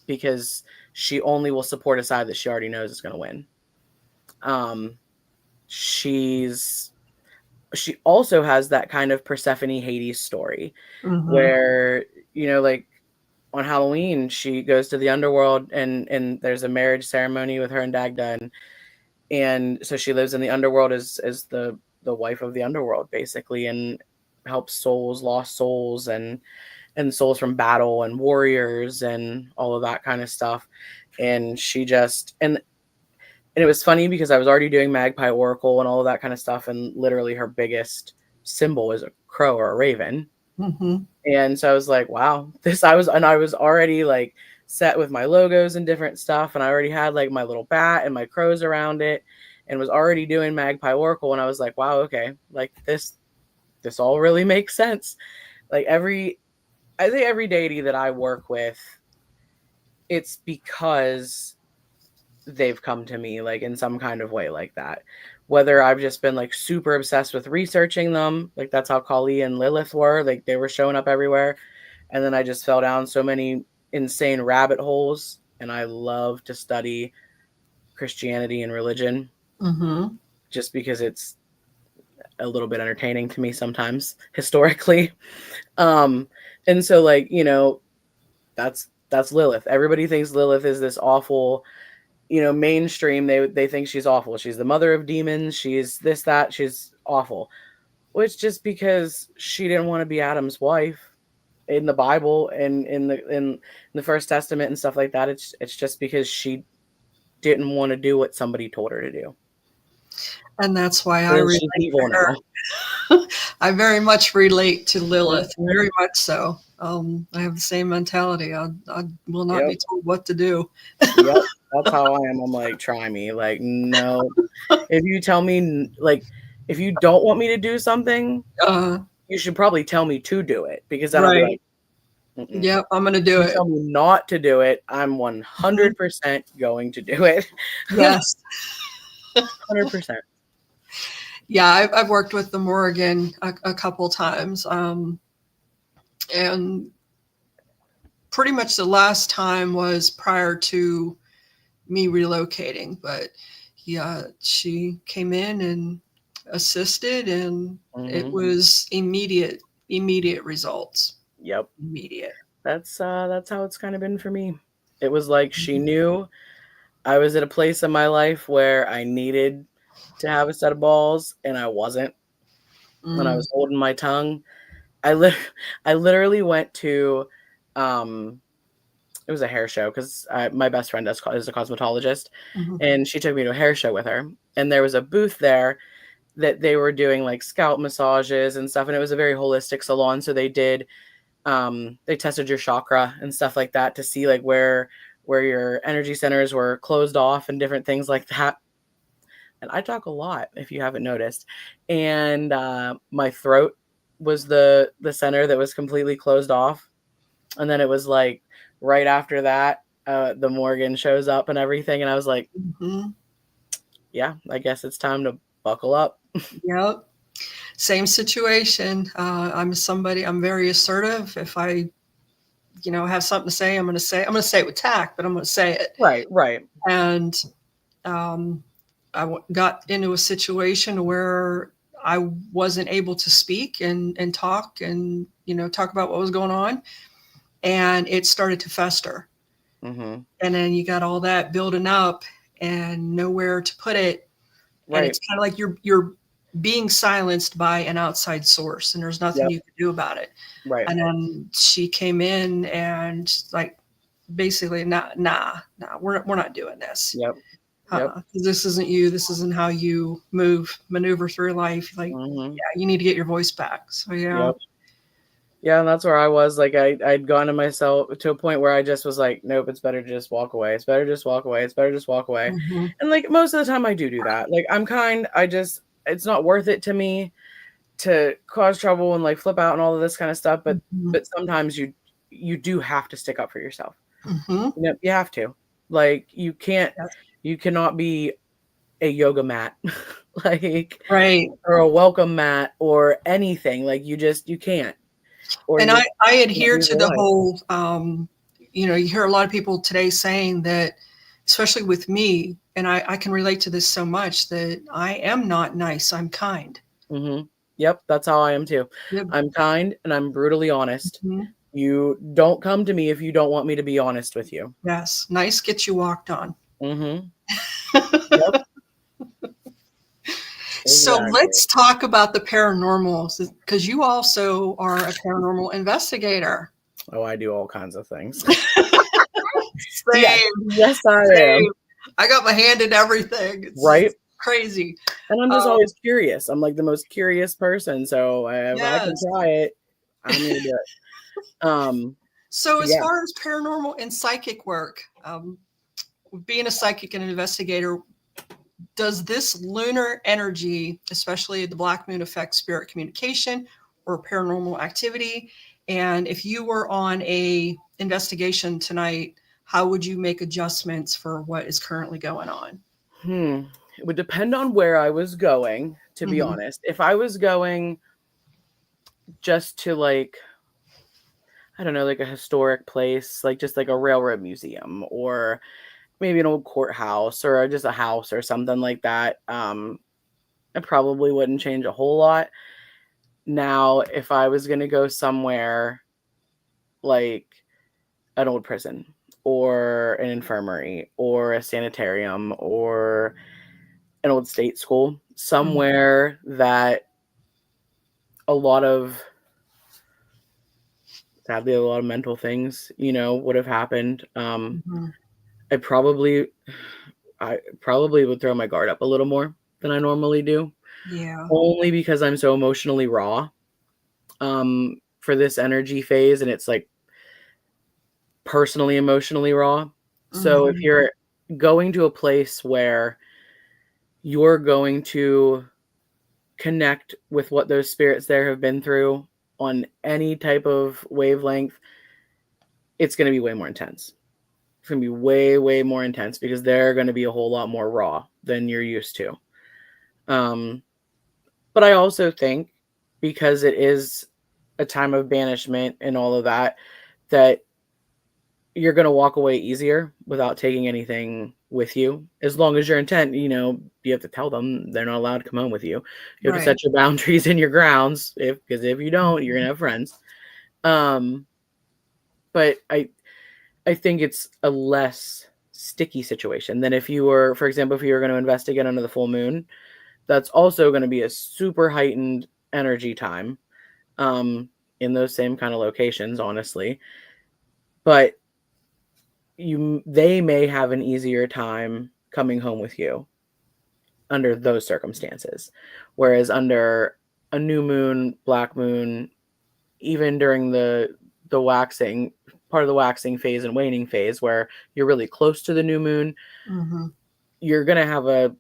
because she only will support a side that she already knows is going to win. She's she also has that kind of Persephone Hades story Mm-hmm. where, like on Halloween, she goes to the underworld and there's a marriage ceremony with her and Dagda. And so she lives in the underworld as the wife of the underworld, basically, and helps lost souls and souls from battle and warriors and all of that kind of stuff. And she just, and it was funny because I was already doing Magpie Oracle and all of that kind of stuff. And literally her biggest symbol is a crow or a raven. Mm-hmm. And so I was like, wow, I was already like set with my logos and different stuff. And I already had like my little bat and my crows around it and was already doing Magpie Oracle. And I was like, wow, okay, like this this all really makes sense. Like I think every deity that I work with, it's because they've come to me like in some kind of way like that. Whether I've just been like super obsessed with researching them, like that's how Kali and Lilith were, like they were showing up everywhere. And then I just fell down so many insane rabbit holes. And I love to study Christianity and religion just because it's a little bit entertaining to me sometimes historically. And so like, you know, that's Lilith. Everybody thinks Lilith is this awful, you know, mainstream. They think she's awful. She's the mother of demons. She's this, that, she's awful. Which just because she didn't want to be Adam's wife in the Bible and in the First Testament and stuff like that. It's just because she didn't want to do what somebody told her to do. And that's why I relate evil to her. Now. I very much relate to Lilith, very much so. I have the same mentality. I will not be told what to do. Yep, that's how I am. I'm like, try me. Like, no. If you tell me, like, if you don't want me to do something, you should probably tell me to do it, because then I'll be like, yep, I'm going to do it. Tell me not to do it. I'm 100% going to do it. Yes. 100%. Yeah, I've worked with the Morrigan a couple times. And pretty much the last time was prior to me relocating. But yeah, she came in and assisted, and it was immediate results. Yep. Immediate. That's how it's kind of been for me. It was like she knew I was at a place in my life where I needed to have a set of balls, and I wasn't. When I was holding my tongue, I literally went to, it was a hair show because my best friend is a cosmetologist, and she took me to a hair show with her. And there was a booth there that they were doing like scalp massages and stuff, and it was a very holistic salon. So they did, they tested your chakra and stuff like that to see like where your energy centers were closed off and different things like that. And I talk a lot, if you haven't noticed. And my throat was the center that was completely closed off. And then it was like right after that, the Morgan shows up and everything. And I was like, yeah, I guess it's time to buckle up. Yep. Same situation. I'm very assertive. If I, have something to say, I'm going to say it with tact, but I'm going to say it. Right. And I got into a situation where I wasn't able to speak and talk and, talk about what was going on. And it started to fester. And then you got all that building up and nowhere to put it. Right. And it's kind of like you're being silenced by an outside source, and there's nothing you can do about it. Right. And then she came in and like, basically, nah, we're not doing this. This isn't you. This isn't how you maneuver through life. Like, you need to get your voice back. So yeah, and that's where I was. Like, I'd gone to myself to a point where I just was like, nope, it's better to just walk away. It's better to just walk away. It's better to just walk away. And like most of the time I do that. Like, I'm kind. It's not worth it to me to cause trouble and like flip out and all of this kind of stuff. But sometimes you do have to stick up for yourself. You have to. Like, you cannot be a yoga mat, like, right, or a welcome mat or anything. Like, you can't. And I adhere to the whole, you hear a lot of people today saying that, especially with me, and I can relate to this so much, that I am not nice. I'm kind. Yep. That's how I am too. Yep. I'm kind and I'm brutally honest. You don't come to me if you don't want me to be honest with you. Yes. Nice gets you walked on. Yep. So let's talk about the paranormal, because you also are a paranormal investigator. Oh, I do all kinds of things. Same. Yes, I am. I got my hand in everything. It's crazy. And I'm just always curious. I'm like the most curious person. So if I can try it, I'm going to do it. So as far as paranormal and psychic work, being a psychic and an investigator, Does this lunar energy, especially the black moon, affect spirit communication or paranormal activity? And if you were on a investigation tonight, how would you make adjustments for what is currently going on? It would depend on where I was going, to be honest. If I was going just to like, I don't know, like a historic place, like just like a railroad museum or maybe an old courthouse or just a house or something like that, it probably wouldn't change a whole lot. Now, if I was going to go somewhere like an old prison or an infirmary or a sanitarium or an old state school, somewhere that sadly, a lot of mental things, would have happened. I probably would throw my guard up a little more than I normally do. Yeah. Only because I'm so emotionally raw for this energy phase, and it's like personally emotionally raw. So if you're going to a place where you're going to connect with what those spirits there have been through on any type of wavelength, it's going to be way more intense. It's going to be way, way more intense because they're going to be a whole lot more raw than you're used to. But I also think, because it is a time of banishment and all of that, that you're going to walk away easier without taking anything with you. As long as your intent, you have to tell them they're not allowed to come home with you. You have to set your boundaries in your grounds, because if you don't, you're going to have friends. But I think it's a less sticky situation than if you were, for example, if you were going to investigate under the full moon. That's also going to be a super heightened energy time in those same kind of locations, honestly. But they may have an easier time coming home with you under those circumstances. Whereas under a new moon, black moon, even during the waxing, part of the waxing phase and waning phase, where you're really close to the new moon, you're going to have a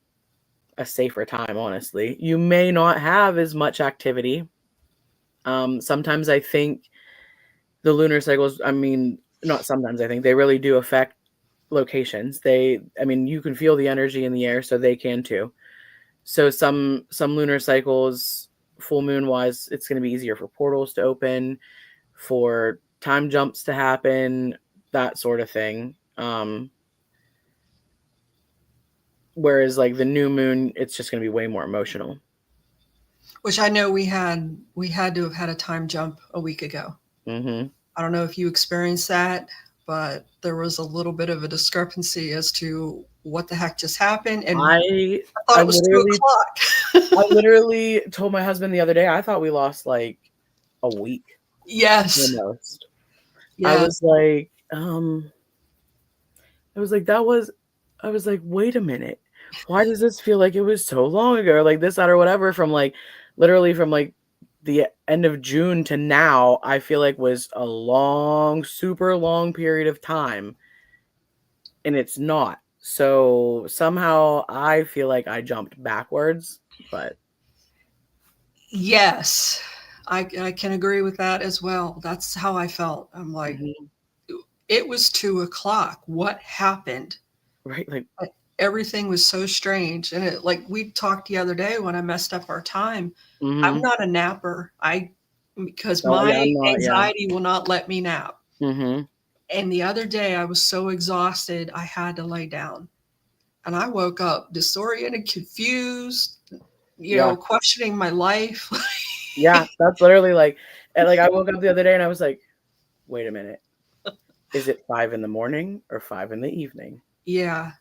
safer time, honestly. You may not have as much activity. Sometimes I think the lunar cycles, not sometimes, I think they really do affect locations. You can feel the energy in the air, so they can too. So some lunar cycles, full moon wise, it's going to be easier for portals to open, for time jumps to happen, that sort of thing. Whereas like the new moon, it's just going to be way more emotional. Which I know we had to have had a time jump a week ago. I don't know if you experienced that, but there was a little bit of a discrepancy as to what the heck just happened. And I thought it was 2:00. I literally told my husband the other day, I thought we lost like a week. Yes. Almost. Yes. I was like, wait a minute. Why does this feel like it was so long ago? Like this, that, or whatever, from like literally from like the end of June to now, I feel like was a long, super long period of time. And it's not. So somehow I feel like I jumped backwards, but. Yes, I can agree with that as well. That's how I felt. I'm like, it was 2:00. What happened? Right. Like everything was so strange. And it, like we talked the other day when I messed up our time, I'm not a napper. Because my anxiety will not let me nap. And the other day I was so exhausted, I had to lay down. And I woke up disoriented, confused, questioning my life. Yeah, that's literally like I woke up the other day and I was like, wait a minute. Is it 5 a.m. or 5 p.m? Yeah.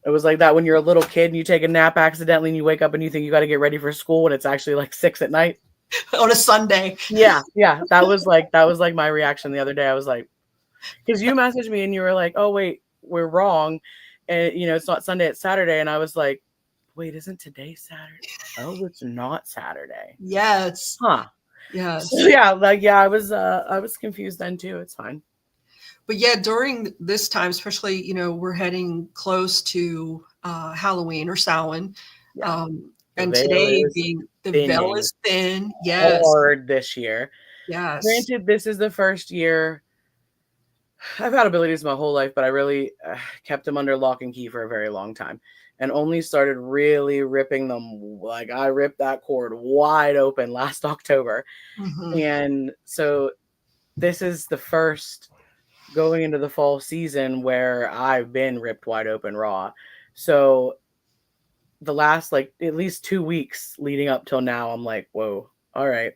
It was like that when you're a little kid and you take a nap accidentally and you wake up and you think you got to get ready for school and it's actually like 6 p.m. on a Sunday. Yeah. That was like my reaction the other day. I was like, because you messaged me and you were like, oh wait, we're wrong. And it's not Sunday, it's Saturday. And I was like, wait, isn't today Saturday? Oh, it's not Saturday. Yes. Huh. Yes. So, I was confused then too. It's fine. But yeah, during this time, especially, we're heading close to Halloween or Samhain. Yeah. The And veil today is being the veil thinning is thin. Yes. hard this year. Yes. Granted, this is the first year I've had abilities my whole life, but I really kept them under lock and key for a very long time and only started really ripping them. Like I ripped that cord wide open last October. Hmm. And so this is the first going into the fall season where I've been ripped wide open raw. So the last like at least 2 weeks leading up till now, I'm like, whoa, all right,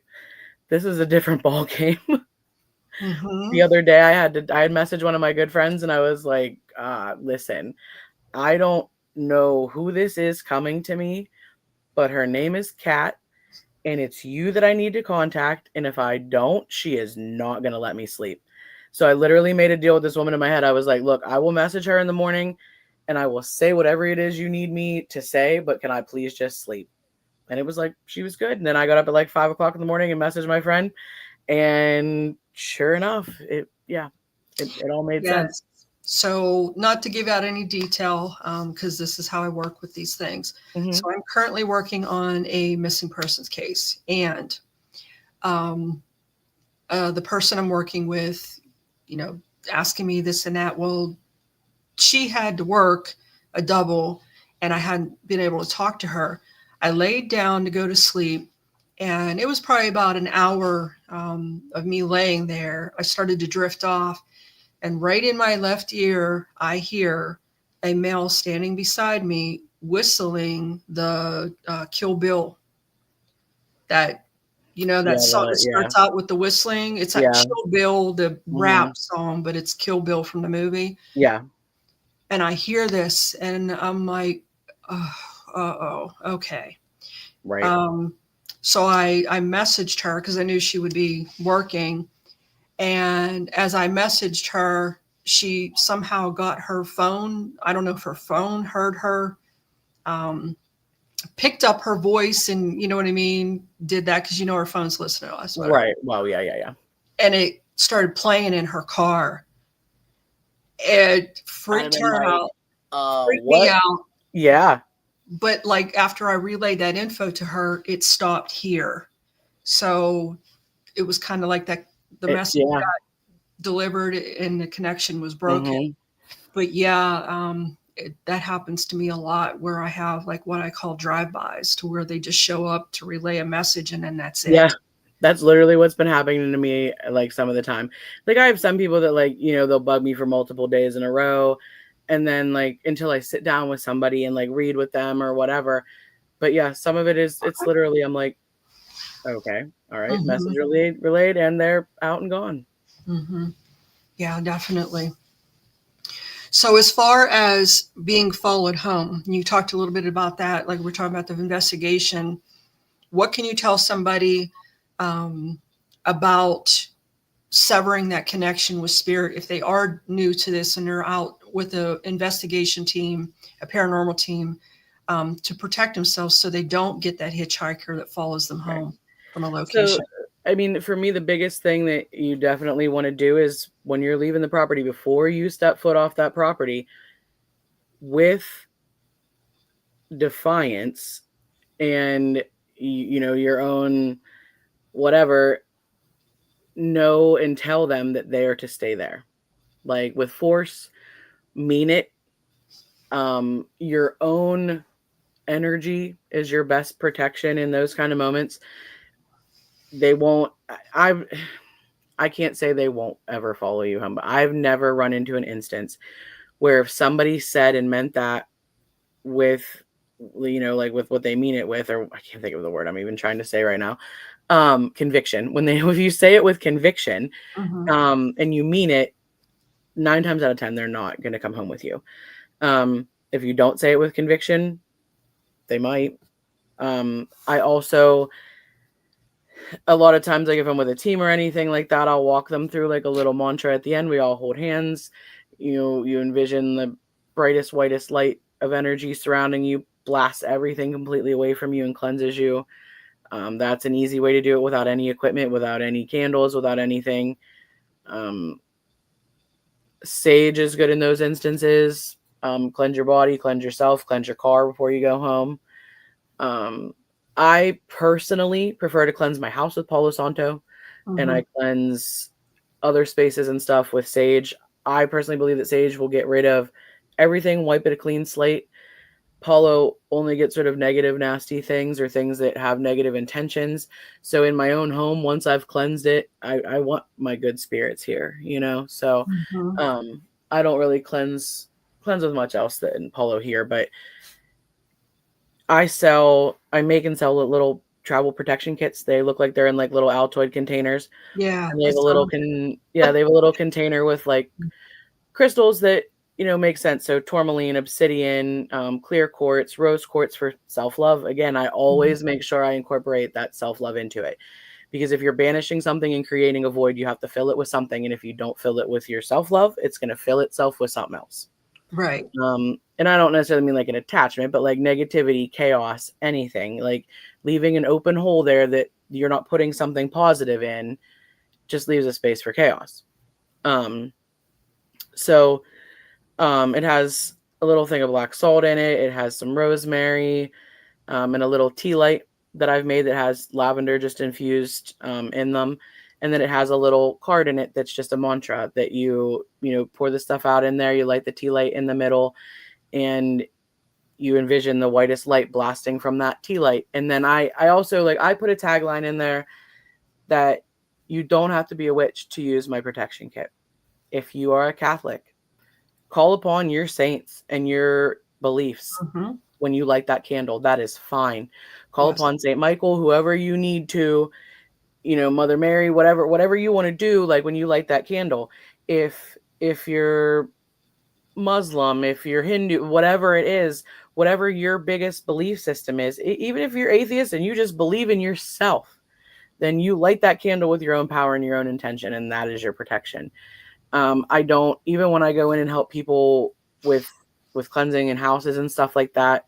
this is a different ball game. The Hmm. other day I had messaged one of my good friends and I was like, listen, I don't know who this is coming to me, but her name is Kat and it's you that I need to contact. And if I don't, she is not going to let me sleep. So I literally made a deal with this woman in my head. I was like, look, I will message her in the morning and I will say whatever it is you need me to say, but can I please just sleep? And it was like, she was good. And then I got up at like 5 o'clock in the morning and messaged my friend. And sure enough, it all made sense. Yes. So, not to give out any detail, because this is how I work with these things. Mm-hmm. So, I'm currently working on a missing persons case, and um, the person I'm working with, asking me this and that. Well, she had to work a double, and I hadn't been able to talk to her. I laid down to go to sleep, and it was probably about an hour of me laying there. I started to drift off. And right in my left ear, I hear a male standing beside me whistling the Kill Bill. That, that Yeah, song that starts out with the whistling. It's like yeah, Kill Bill, the mm-hmm. rap song, but it's Kill Bill from the movie. Yeah. And I hear this, and I'm like, okay. Right. So I messaged her because I knew she would be working. And as I messaged her, she somehow got her phone. I don't know if her phone heard her, um, picked up her voice, and you know what I mean? Did that because her phone's listening to us, whatever. Right. Well, yeah. And it started playing in her car. It I'd have freaked been her like, out, freaked me what? out. Yeah. But like after I relayed that info to her, it stopped here. So it was kind of like that the message Yeah. got delivered and the connection was broken. Mm-hmm. But yeah, that happens to me a lot where I have like what I call drive-bys to where they just show up to relay a message and then that's it. Yeah. That's literally what's been happening to me like some of the time. Like I have some people that like, they'll bug me for multiple days in a row. And then like until I sit down with somebody and like read with them or whatever. But yeah, some of it's literally, I'm like, okay, all right, message relayed and they're out and gone. Mm-hmm. Yeah, definitely. So as far as being followed home, you talked a little bit about that, like we're talking about the investigation. What can you tell somebody about severing that connection with spirit if they are new to this and they're out with an investigation team, a paranormal team, to protect themselves so they don't get that hitchhiker that follows them home from a location? So, I mean, for me, the biggest thing that you definitely want to do is when you're leaving the property, before you step foot off that property, with defiance and, your own whatever, know and tell them that they are to stay there. Like with force, mean it. Your own energy is your best protection in those kind of moments. They won't, I can't say they won't ever follow you home, but I've never run into an instance where if somebody said and meant that with, like with what they mean it with, or I can't think of the word I'm even trying to say right now. Conviction. If you say it with conviction, and you mean it, 9 times out of 10, they're not going to come home with you. If you don't say it with conviction, they might. I also, a lot of times, like if I'm with a team or anything like that, I'll walk them through like a little mantra at the end. We all hold hands. You envision the brightest, whitest light of energy surrounding you, blasts everything completely away from you and cleanses you. That's an easy way to do it without any equipment, without any candles, without anything. Sage is good in those instances. Cleanse your body, cleanse yourself, cleanse your car before you go home. I personally prefer to cleanse my house with Palo Santo, and I cleanse other spaces and stuff with sage. I personally believe that sage will get rid of everything, wipe it a clean slate. Palo only gets rid of negative, nasty things or things that have negative intentions. So in my own home, once I've cleansed it, I want my good spirits here, you know? So I don't really cleanse with much else than Palo here, but I make and sell little travel protection kits. They look like they're in like little Altoid containers. Yeah. And they have a little they have a little container with like crystals that, you know, make sense. So tourmaline, obsidian, clear quartz, rose quartz for self-love. Again, I always make sure I incorporate that self-love into it, because if you're banishing something and creating a void, you have to fill it with something. And if you don't fill it with your self-love, it's going to fill itself with something else. Right. And I don't necessarily mean like an attachment, but like negativity, chaos, anything, like leaving an open hole there that you're not putting something positive in just leaves a space for chaos. So it has a little thing of black salt in it. It has some rosemary, and a little tea light that I've made that has lavender just infused in them. And then it has a little card in it that's just a mantra that you pour the stuff out in there. You light the tea light in the middle, and you envision the whitest light blasting from that tea light. And then I also I put a tagline in there that you don't have to be a witch to use my protection kit. If you are a Catholic, call upon your saints and your beliefs when you light that candle. That is fine. Call upon St. Michael, whoever you need to, Mother Mary, whatever you want to do, like when you light that candle. If you're Muslim, if you're Hindu, whatever it is, whatever your biggest belief system is, even if you're atheist and you just believe in yourself, then you light that candle with your own power and your own intention, and that is your protection. I don't, even when I go in and help people with cleansing in houses and stuff like that,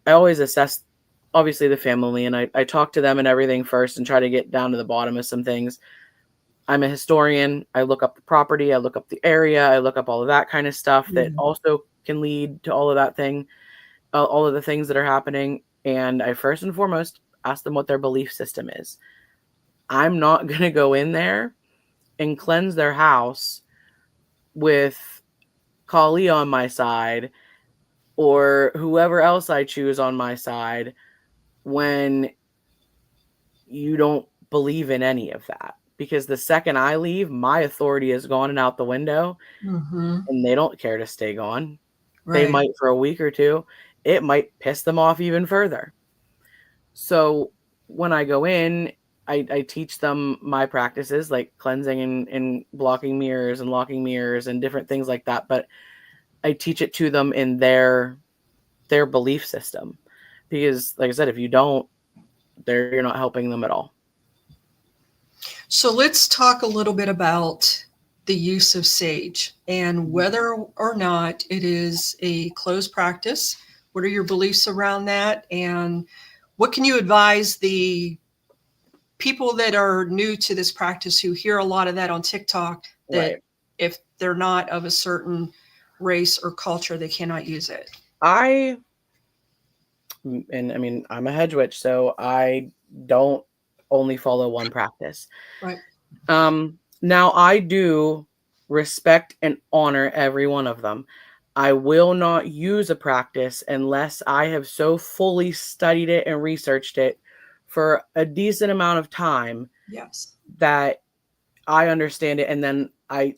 I always assess obviously the family, and I talk to them and everything first and try to get down to the bottom of some things. I'm a historian. I look up the property, I look up the area, I look up all of that kind of stuff that also can lead to all of that thing, all of the things that are happening. And I first and foremost ask them what their belief system is. I'm not going to go in there and cleanse their house with Kali on my side or whoever else I choose on my side when you don't believe in any of that. Because the second I leave, my authority is gone and out the window, and they don't care to stay gone. Right. They might for a week or two. It might piss them off even further. So when I go in, I teach them my practices like cleansing and blocking mirrors and locking mirrors and different things like that. But I teach it to them in their belief system, because like I said, if you don't, you're not helping them at all. So let's talk a little bit about the use of sage and whether or not it is a closed practice. What are your beliefs around that? And what can you advise the people that are new to this practice who hear a lot of that on TikTok, that if they're not of a certain race or culture, they cannot use it? I'm a hedge witch, so I don't only follow one practice. Right. Now I do respect and honor every one of them. I will not use a practice unless I have so fully studied it and researched it for a decent amount of time. Yes. That I understand it, and then I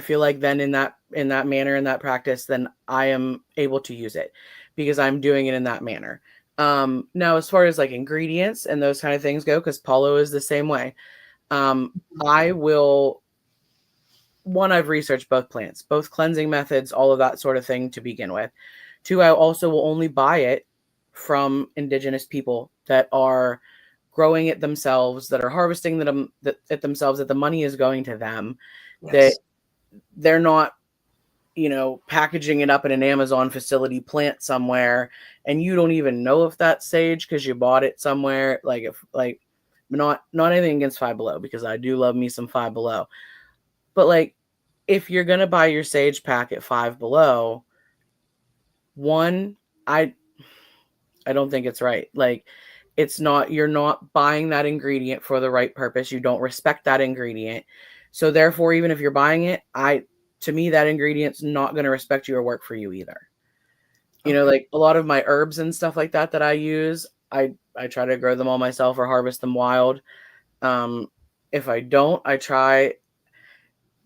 feel like then in that manner, in that practice, then I am able to use it because I'm doing it in that manner. Now, as far as like ingredients and those kind of things go, because Palo is the same way. I've researched both plants, both cleansing methods, all of that sort of thing to begin with. Two, I also will only buy it from indigenous people that are growing it themselves, that are harvesting it themselves, that the money is going to them, that they're not, packaging it up in an Amazon facility plant somewhere, and you don't even know if that's sage because you bought it somewhere. Not anything against Five Below, because I do love me some Five Below, but if you're going to buy your sage pack at Five Below, one, I don't think it's right. Like, it's not, you're not buying that ingredient for the right purpose. You don't respect that ingredient. So therefore, even if you're buying it, to me, that ingredient's not going to respect you or work for you either. You know, like a lot of my herbs and stuff like that I use, I try to grow them all myself or harvest them wild. If I don't,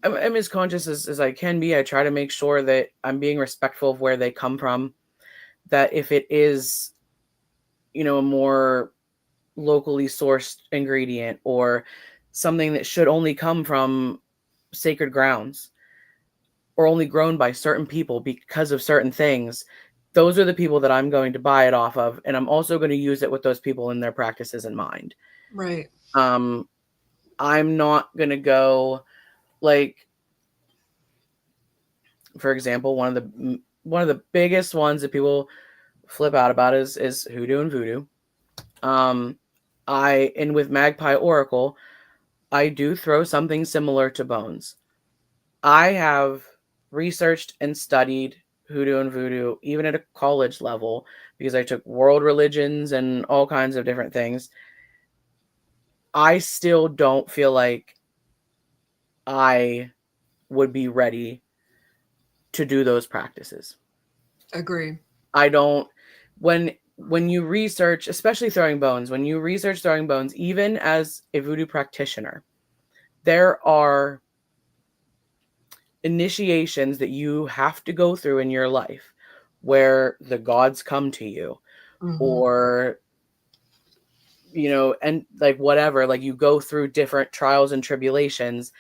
I'm as conscious as I can be. I try to make sure that I'm being respectful of where they come from. That if it is, you know, a more locally sourced ingredient or something that should only come from sacred grounds or only grown by certain people because of certain things, those are the people that I'm going to buy it off of. And I'm also going to use it with those people and their practices in mind. Right. I'm not going to go, like, for example, one of the biggest ones that people flip out about is hoodoo and voodoo. And with Magpie Oracle, I do throw something similar to bones. I have researched and studied hoodoo and voodoo, even at a college level, because I took world religions and all kinds of different things. I still don't feel like I would be ready to do those practices. Agree. I don't, when you research, especially throwing bones, when you research throwing bones, even as a voodoo practitioner, there are initiations that you have to go through in your life where the gods come to you, or, you know, and like whatever, like you go through different trials and tribulations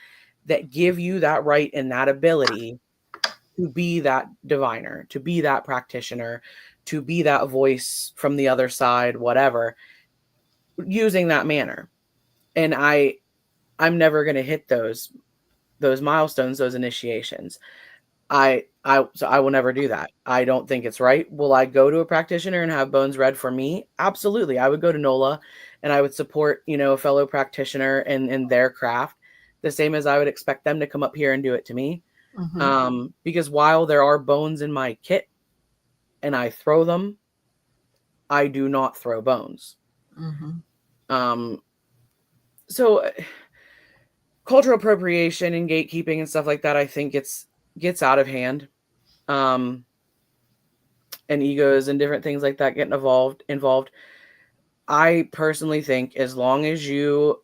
that give you that right and that ability to be that diviner, to be that practitioner, to be that voice from the other side, whatever, using that manner. And I'm never going to hit those milestones, those initiations. So I will never do that. I don't think it's right. Will I go to a practitioner and have bones read for me? Absolutely. I would go to NOLA and I would support, you know, a fellow practitioner in their craft, the same as I would expect them to come up here and do it to me. Because while there are bones in my kit and I throw them, I do not throw bones. So cultural appropriation and gatekeeping and stuff like that, I think gets out of hand. And egos and different things like that getting involved. I personally think as long as you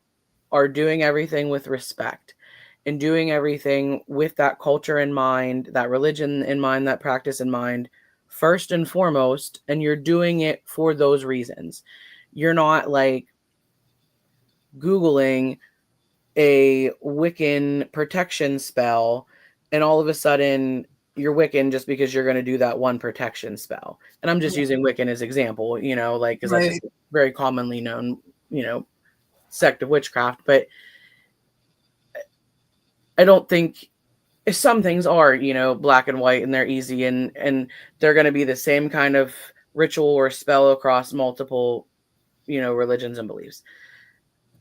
are doing everything with respect and doing everything with that culture in mind, that religion in mind, that practice in mind, first and foremost, and you're doing it for those reasons. You're not like Googling a Wiccan protection spell and all of a sudden you're Wiccan just because you're going to do that one protection spell. And I'm just using Wiccan as example, you know, like, because that's just a very commonly known, you know, sect of witchcraft. But I don't think, some things are, you know, black and white and they're easy and they're going to be the same kind of ritual or spell across multiple, you know, religions and beliefs.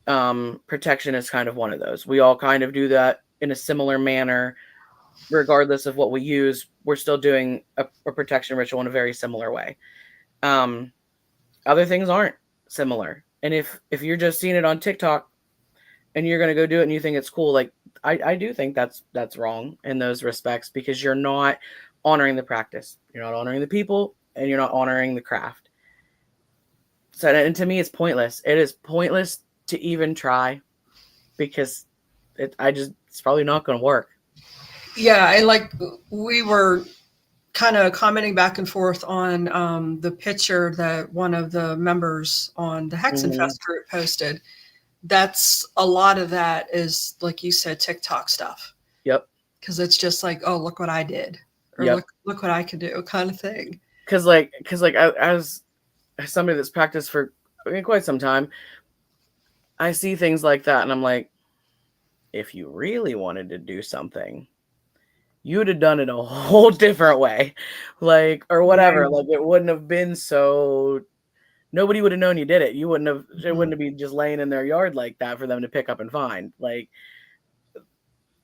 Protection is kind of one of those. We all kind of do that in a similar manner. Regardless of what we use, we're still doing a protection ritual in a very similar way. Other things aren't similar. And if you're just seeing it on TikTok and you're going to go do it and you think it's cool, like I do think that's wrong in those respects, because you're not honoring the practice. You're not honoring the people and you're not honoring the craft. So, and to me, it's pointless. It is pointless to even try, because it's probably not going to work. Yeah, and like we were kind of commenting back and forth on the picture that one of the members on the HeXenfest group posted. That's a lot of that is, like you said, TikTok stuff. Yep. Because it's just like, oh, look what I did, or look what I can do, kind of thing. Because like as somebody that's practiced for quite some time, I see things like that and I'm like, if you really wanted to do something, you'd have done it a whole different way, like, or whatever. Right. Like, it wouldn't have been so, nobody would have known you did it. You wouldn't have, it wouldn't have been just laying in their yard like that for them to pick up and find. Like,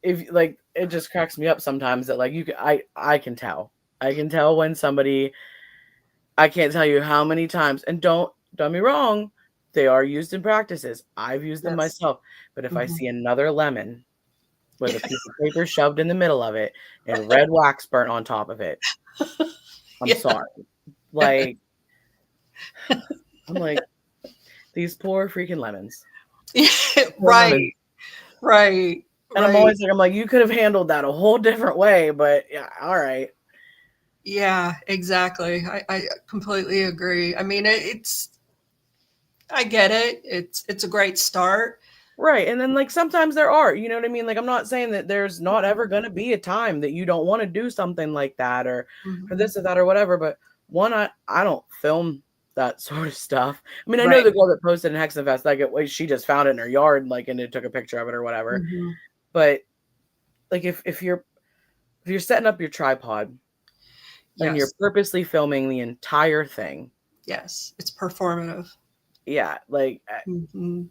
if like, it just cracks me up sometimes that like I can tell when somebody, I can't tell you how many times, and don't me wrong, they are used in practices. I've used them Yes. myself. But if I Mhm. see another lemon with a piece of paper shoved in the middle of it and red wax burnt on top of it, I'm Yeah. sorry. Like, I'm like, these poor freaking lemons. Poor lemons. Right. Right. And I'm Right. always like, I'm like, you could have handled that a whole different way, but yeah, all right. Yeah, exactly. I completely agree. I mean, I get it. It's a great start. Right. And then like sometimes there are, you know what I mean? Like I'm not saying that there's not ever gonna be a time that you don't want to do something like that or Mhm. this or that or whatever. But one, I don't film that sort of stuff. I mean, I know Right. the girl that posted in HeXenfest, like she just found it in her yard, like and it took a picture of it or whatever. Mhm. But like if you're setting up your tripod and you're Yes. purposely filming the entire thing, Yes. It's performative. yeah, like Mhm.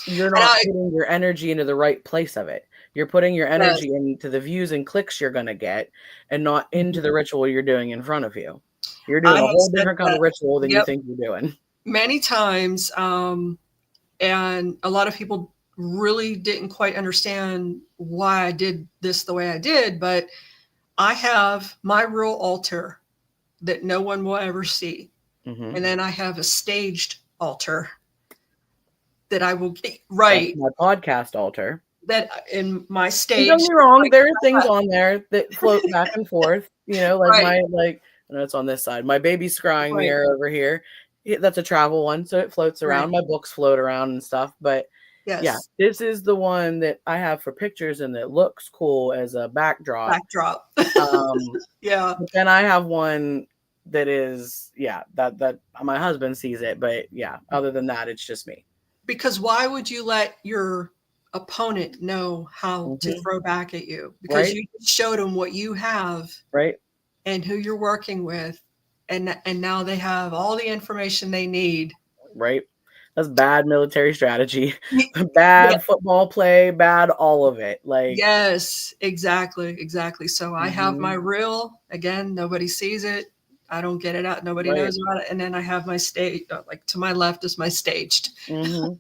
you're And not putting your energy into the right place of it. You're putting your yes. energy into the views and clicks you're going to get and not into Mhm. the ritual you're doing in front of you. You're I doing a have whole said different kind that. of ritual than you Yep. think you're doing. Many times. And a lot of people really didn't quite understand why I did this the way I did, but I have my real altar that no one will ever see. Mm-hmm. And then I have a staged altar that I will That's right my podcast altar. that in my And don't stage get me wrong, like there are things on there that float back and forth. You know, like right, I know it's on this side. My baby scrying right, mirror over here. That's a travel one, so it floats right. around. My books float around and stuff. But yeah, Yes. this is the one that I have for pictures and that looks cool as a backdrop. Backdrop. Um, Yeah. but then I have one that is, yeah, that my husband sees it, but yeah, other than that, it's just me. Because why would you let your opponent know how to Mm-hmm. throw back at you? Because Right, you showed them what you have right, and who you're working with, and now they have all the information they need. right. That's bad military strategy, Yeah. bad football play, bad all of it. Like, Yes, exactly, exactly. So I have my mhm, reel. Again, nobody sees it. I don't get it out. Nobody right, knows about it. And then I have my stage. Like to my left is my staged hmm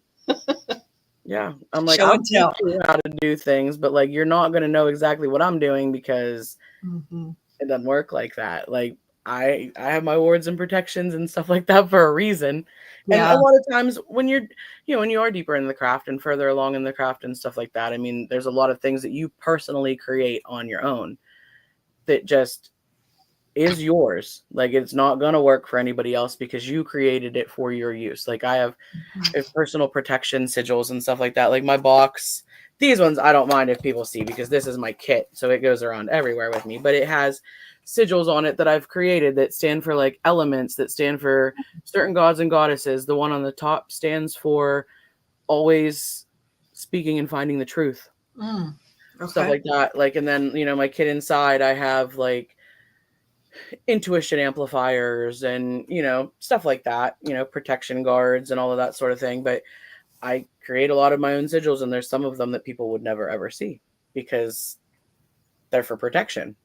yeah. I'm like, show I'll and teach tell. you how to do things, but like, you're not gonna know exactly what I'm doing because Mhm. it doesn't work like that. Like I have my wards and protections and stuff like that for a reason. And a Yeah. lot of times when you're when you are deeper in the craft and further along in the craft and stuff like that, I mean, there's a lot of things that you personally create on your own that just is yours. Like it's not going to work for anybody else because you created it for your use. Like I have personal protection sigils and stuff like that. Like my box, these ones I don't mind if people see because this is my kit, so it goes around everywhere with me. But it has sigils on it that I've created that stand for like elements, that stand for certain gods and goddesses. The one on the top stands for always speaking and finding the truth, Mm. stuff Okay. like that. Like, and then my kit inside, I have like intuition amplifiers and stuff like that. Protection guards and all of that sort of thing. But I create a lot of my own sigils, and there's some of them that people would never ever see because they're for protection.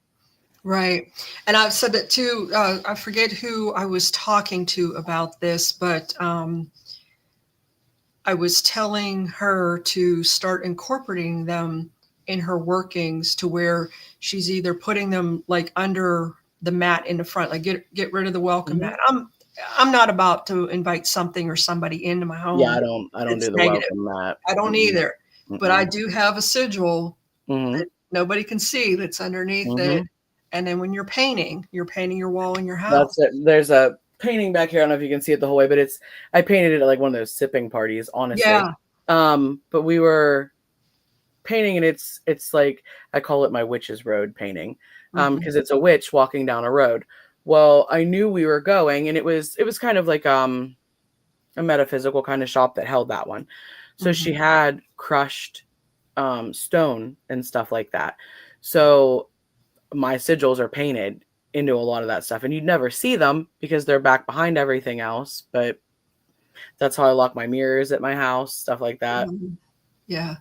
Right. And I've said that too. I forget who I was talking to about this, but I was telling her to start incorporating them in her workings to where she's either putting them like under the mat in the front, like get rid of the welcome Mm-hmm. mat. I'm not about to invite something or somebody into my Yeah, home I don't that's do the negative. welcome mat. I don't Mm-mm. either. But I Mm-mm. do have a sigil Mm-hmm. that nobody can see that's underneath Mm-hmm. it. And then when you're painting your wall in your That's house. it. There's a painting back here. I don't know if you can see it the whole way, but I painted it at like one of those sipping parties, honestly. Yeah. But we were painting, and it's like I call it my witch's road painting, Mhm. because it's a witch walking down a road. Well, I knew we were going, and it was kind of like a metaphysical kind of shop that held that one. So she Mhm. had crushed stone and stuff like that. So my sigils are painted into a lot of that stuff, and you'd never see them because they're back behind everything else. But that's how I lock my mirrors at my house, stuff like that. Mhm. Yeah.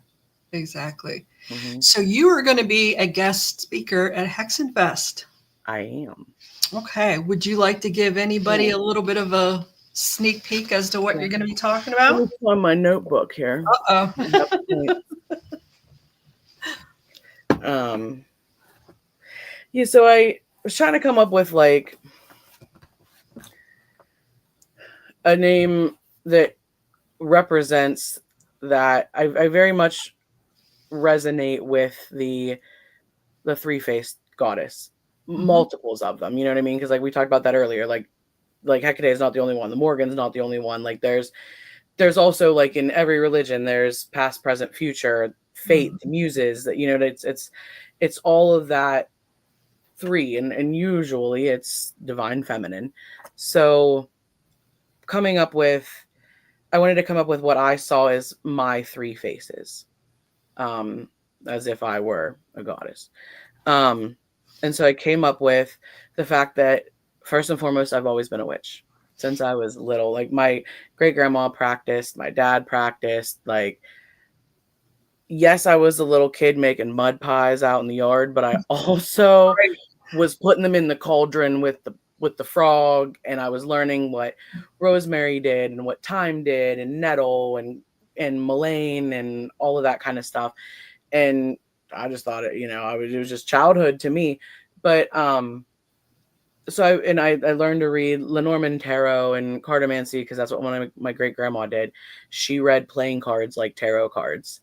Exactly. Mm-hmm. So you are going to be a guest speaker at HeXenfest. I am. Okay. Would you like to give anybody a little bit of a sneak peek as to what you're going to be talking Let me about? find my notebook here. Uh-oh. Um, yeah, so I was trying to come up with like a name that represents that. I very much resonate with the three-faced goddess, multiples of them. You know what I mean? Because like we talked about that earlier. Like Hecate is not the only one. The Morgan's not the only one. Like there's also like in every religion there's past, present, future, fate, the muses. That it's all of that three, and usually it's divine feminine. So coming up with I wanted to come up with what I saw as my three faces, as if I were a goddess. And so I came up with the fact that first and foremost, I've always been a witch since I was little. Like my great grandma practiced, my dad practiced. Like, yes, I was a little kid making mud pies out in the yard, but I also was putting them in the cauldron with the frog, and I was learning what rosemary did and what thyme did and nettle and mullein and all of that kind of stuff. And I just thought it was just childhood to me. But so I learned to read Lenormand tarot and cartomancy because that's what one of my great grandma did. She read playing cards like tarot cards,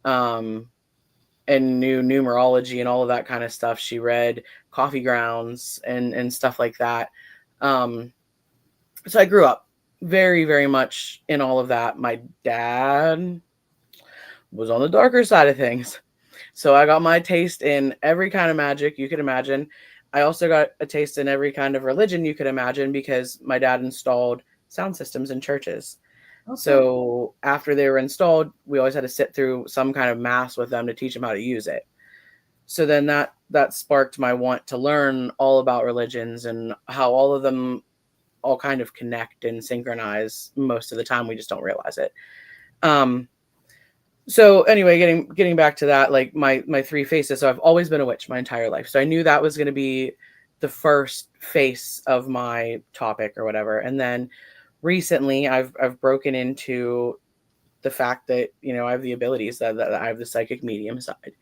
and knew numerology and all of that kind of stuff. She read coffee grounds and stuff like that. So I grew up very, very much in all of that. My dad was on the darker side of things. So I got my taste in every kind of magic you could imagine. I also got a taste in every kind of religion you could imagine because my dad installed sound systems in churches. Okay. So after they were installed, we always had to sit through some kind of mass with them to teach them how to use it. So then that sparked my want to learn all about religions and how all of them all kind of connect and synchronize. Most of the time, we just don't realize it. So anyway, getting back to that, like my three faces. So I've always been a witch my entire life. So I knew that was going to be the first face of my topic or whatever. And then recently I've broken into the fact that, I have the abilities that I have the psychic medium side.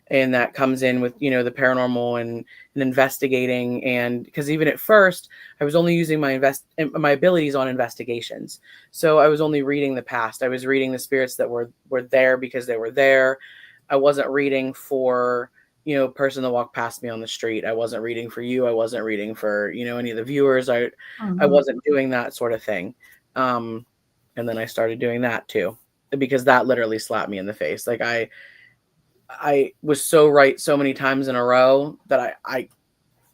And that comes in with, the paranormal and investigating. And because even at first I was only using my abilities on investigations. So I was only reading the past. I was reading the spirits that were there because they were there. I wasn't reading for, person that walked past me on the street. I wasn't reading for you. I wasn't reading for, any of the viewers. I wasn't doing that sort of thing. And then I started doing that too, because that literally slapped me in the face. Like I was so right so many times in a row that I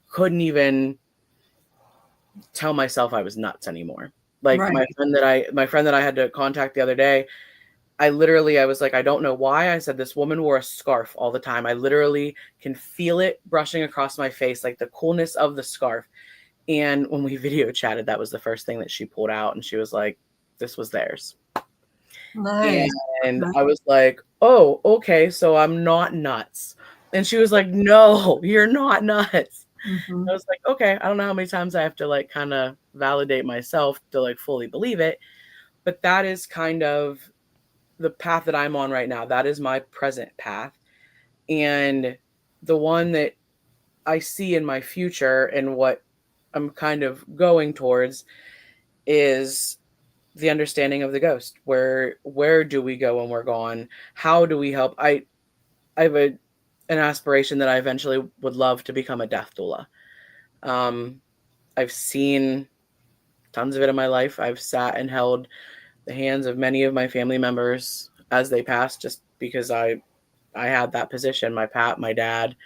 couldn't even tell myself I was nuts anymore. Like my friend that I had to contact the other day, I was like, I don't know why. I said, this woman wore a scarf all the time. I literally can feel it brushing across my face, like the coolness of the scarf. And when we video chatted, that was the first thing that she pulled out. And she was like, this was theirs. Nice. And I was like, oh, okay, so I'm not nuts. And she was like, no, you're not nuts. Mm-hmm. I was like, okay, I don't know how many times I have to like kind of validate myself to like fully believe it. But that is kind of the path that I'm on right now. That is my present path. And the one that I see in my future and what I'm kind of going towards is the understanding of the ghost. Where do we go when we're gone? How do we help? I have an aspiration that I eventually would love to become a death doula. I've seen tons of it in my life. I've sat and held the hands of many of my family members as they passed, just because I had that position. My dad,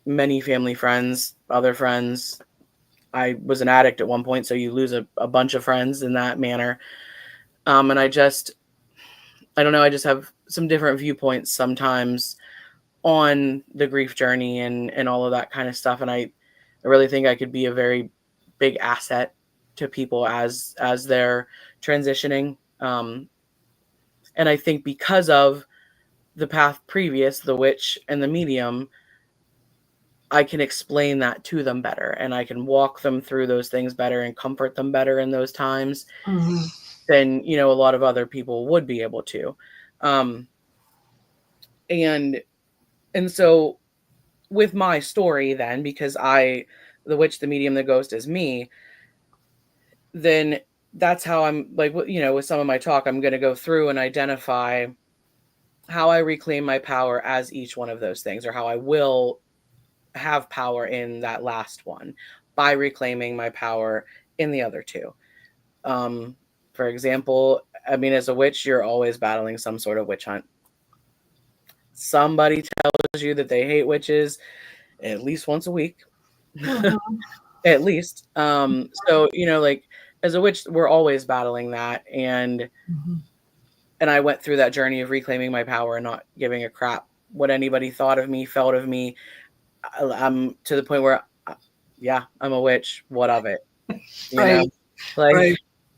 many family friends, other friends. I was an addict at one point, so you lose a bunch of friends in that manner. And I don't know, I just have some different viewpoints sometimes on the grief journey and all of that kind of stuff. And I really think I could be a very big asset to people as they're transitioning. And I think because of the path previous, the witch and the medium, I can explain that to them better, and I can walk them through those things better and comfort them better in those times than, you know, a lot of other people would be able to. And so with my story then, because the witch, the medium, the ghost is me, then that's how I'm like, you know, with some of my talk, I'm going to go through and identify how I reclaim my power as each one of those things, or how I will have power in that last one by reclaiming my power in the other two. For example, I mean, as a witch, you're always battling some sort of witch hunt. Somebody tells you that they hate witches at least once a week. At least. So, you know, like as a witch, we're always battling that. And I went through that journey of reclaiming my power and not giving a crap what anybody thought of me, felt of me. I'm to the point where, yeah, I'm a witch. What of it? You know,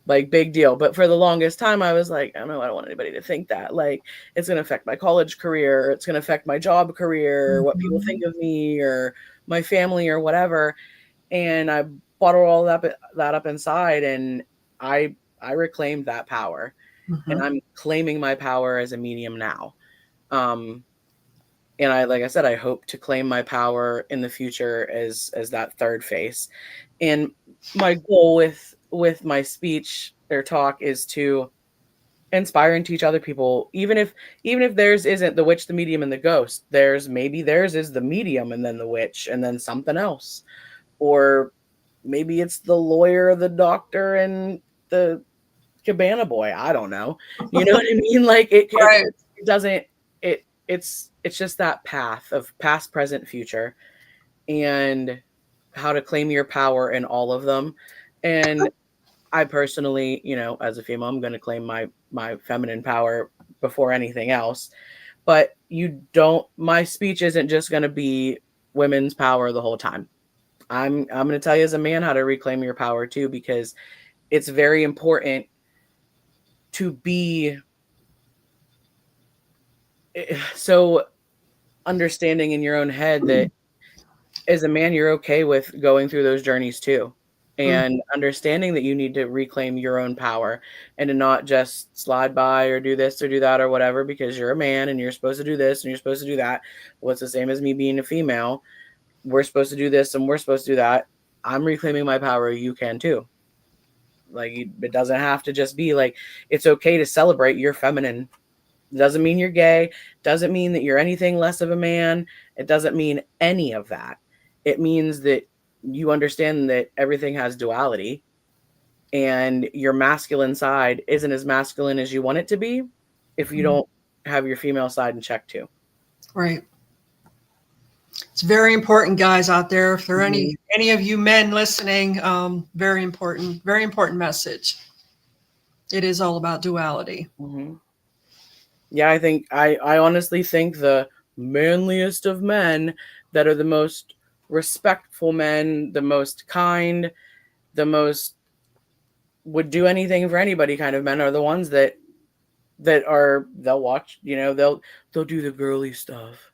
like big deal. But for the longest time, I was like, I don't know, I don't want anybody to think that. Like, it's going to affect my college career. It's going to affect my job career, what people think of me or my family or whatever. And I bottled all that up inside, and I reclaimed that power. And I'm claiming my power as a medium now. And like I said, I hope to claim my power in the future as that third face. And my goal with my speech or talk is to inspire and teach other people, even if theirs isn't the witch, the medium, and the ghost. Maybe theirs is the medium and then the witch and then something else. Or maybe it's the lawyer, the doctor, and the cabana boy. I don't know. You know what I mean? Like it doesn't. It's just that path of past, present, future, and how to claim your power in all of them. And I personally, you know, as a female, I'm going to claim my feminine power before anything else. But my speech isn't just going to be women's power the whole time. I'm going to tell you as a man how to reclaim your power too, because it's very important to be so understanding in your own head that as a man, you're okay with going through those journeys too. And understanding that you need to reclaim your own power and to not just slide by or do this or do that or whatever, because you're a man and you're supposed to do this and you're supposed to do that. Well, it's the same as me being a female. We're supposed to do this and we're supposed to do that. I'm reclaiming my power. You can too. Like, it doesn't have to just be like, it's okay to celebrate your feminine. It doesn't mean you're gay. Doesn't mean that you're anything less of a man. It doesn't mean any of that. It means that you understand that everything has duality, and your masculine side isn't as masculine as you want it to be if you don't have your female side in check too. Right. It's very important, guys out there. If there are any of you men listening, very important message. It is all about duality. Yeah, I honestly think the manliest of men, that are the most respectful men, the most kind, the most would do anything for anybody kind of men, are the ones that they'll watch, you know, they'll do the girly stuff.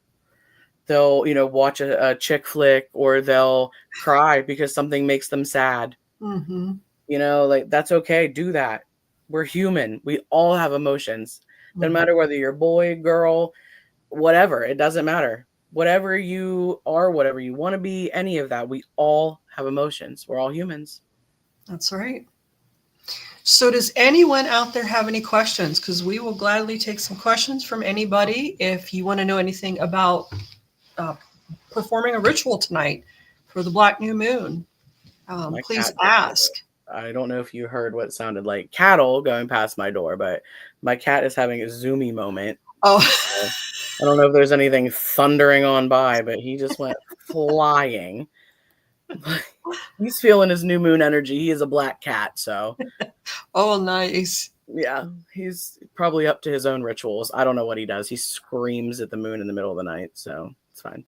They'll, you know, watch a chick flick, or they'll cry because something makes them sad. You know, like, that's okay. Do that. We're human. We all have emotions. No matter whether you're boy, girl, whatever, it doesn't matter. Whatever you are, whatever you want to be, any of that, we all have emotions. We're all humans. That's right. So does anyone out there have any questions? Because we will gladly take some questions from anybody. If you want to know anything about performing a ritual tonight for the Black New Moon, please ask. I don't know if you heard what sounded like cattle going past my door, but my cat is having a zoomy moment. Oh, So I don't know if there's anything thundering on by, but he just went flying. He's feeling his new moon energy. He is a black cat, so. Oh, nice. Yeah, he's probably up to his own rituals. I don't know what he does. He screams at the moon in the middle of the night, so it's fine.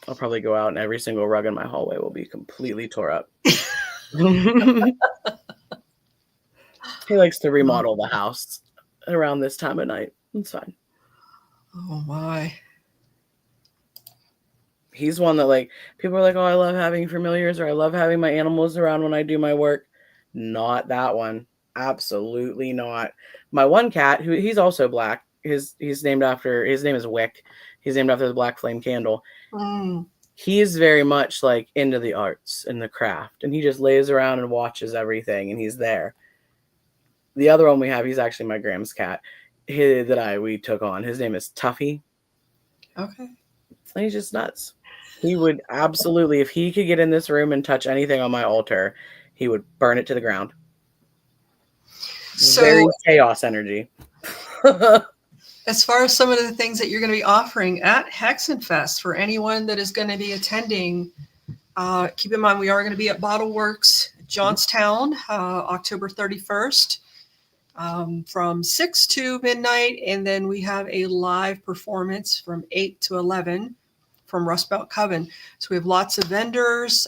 I'll probably go out and every single rug in my hallway will be completely tore up. He likes to remodel the house around this time of night. It's fine. Oh my. He's one that, like, people are like, oh, I love having familiars, or I love having my animals around when I do my work. Not that one. Absolutely not. My one cat, who he's also black, his name is Wick. He's named after the black flame candle. He is very much like into the arts and the craft, and he just lays around and watches everything, and he's there. The other one we have, he's actually my Graham's cat we took on. His name is Tuffy. Okay. And he's just nuts. He would absolutely, if he could get in this room and touch anything on my altar, he would burn it to the ground. So, very chaos energy. as far as some of the things that you're going to be offering at HeXenfest for anyone that is going to be attending, keep in mind we are going to be at Bottle Works, Johnstown, October 31st, from 6 to midnight. And then we have a live performance from 8 to 11 from Rust Belt Coven. So we have lots of vendors,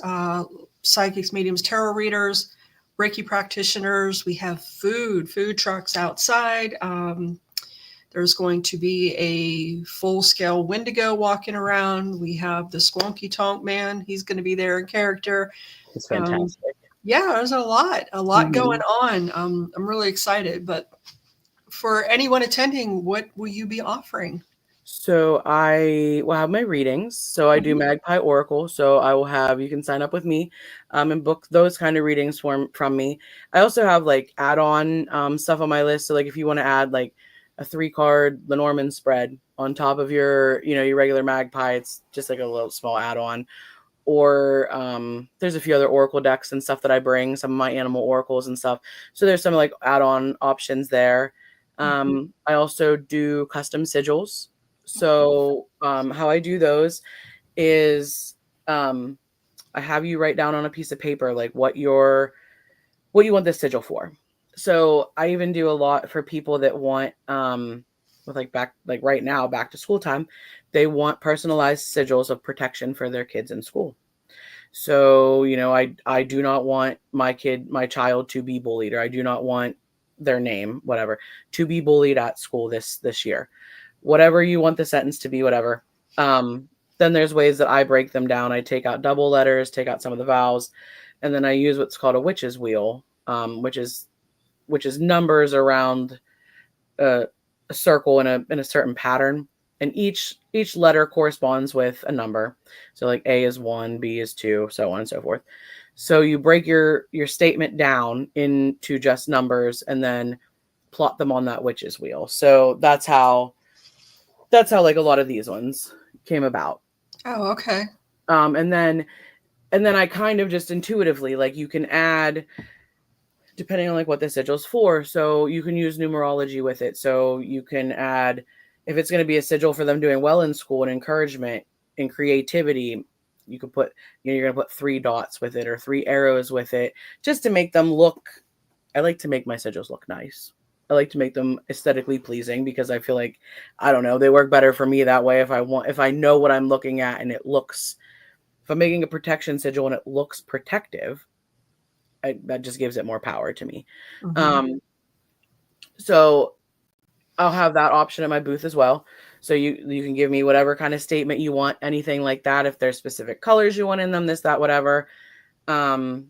psychics, mediums, tarot readers, Reiki practitioners. We have food trucks outside. There's going to be a full-scale Wendigo walking around. We have the Squonky Tonk Man. He's going to be there in character. It's fantastic. Yeah, there's a lot going on. I'm really excited. But for anyone attending, what will you be offering? So I will have my readings. So I do Magpie Oracle. So I will have, you can sign up with me and book those kind of readings from me. I also have like add-on stuff on my list. So like if you want to add like a 3-card Lenormand spread on top of your, your regular Magpie, it's just like a little small add-on. Or there's a few other oracle decks and stuff that I bring, some of my animal oracles and stuff. So there's some like add-on options there. I also do custom sigils. So how I do those is I have you write down on a piece of paper like what you want this sigil for. So I even do a lot for people that want with right now, back to school time, they want personalized sigils of protection for their kids in school. So, I do not want my child to be bullied, or I do not want their name, whatever, to be bullied at school this year. Whatever you want the sentence to be, whatever. Then there's ways that I break them down. I take out double letters, take out some of the vowels, and then I use what's called a witch's wheel, which is numbers around a circle in a certain pattern, and each letter corresponds with a number. So like A is 1, B is 2, so on and so forth. So you break your statement down into just numbers and then plot them on that witch's wheel. So that's how like a lot of these ones came about. Oh, okay. And then I kind of just intuitively, like, you can add, depending on like what the sigil's for. So you can use numerology with it. So you can add, if it's going to be a sigil for them doing well in school and encouragement and creativity, you could put, you're going to put 3 dots with it or 3 arrows with it, just to make them look. I like to make my sigils look nice. I like to make them aesthetically pleasing, because I feel like, I don't know, they work better for me that way. If I know what I'm looking at and it looks, if I'm making a protection sigil and it looks protective, that just gives it more power to me. So I'll have that option at my booth as well. So you can give me whatever kind of statement you want, anything like that. If there's specific colors you want in them, this, that, whatever,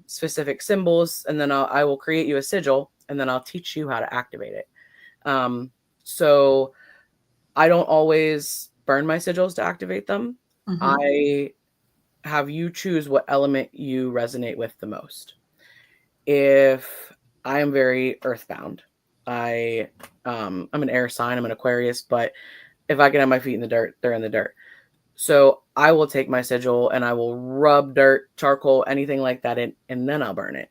specific symbols, and then I will create you a sigil, and then I'll teach you how to activate it. So I don't always burn my sigils to activate them. I have you choose what element you resonate with the most. If I am very earthbound, I'm an air sign, I'm an Aquarius, but if I can have my feet in the dirt, they're in the dirt. So I will take my sigil and I will rub dirt, charcoal, anything like that in, and then I'll burn it.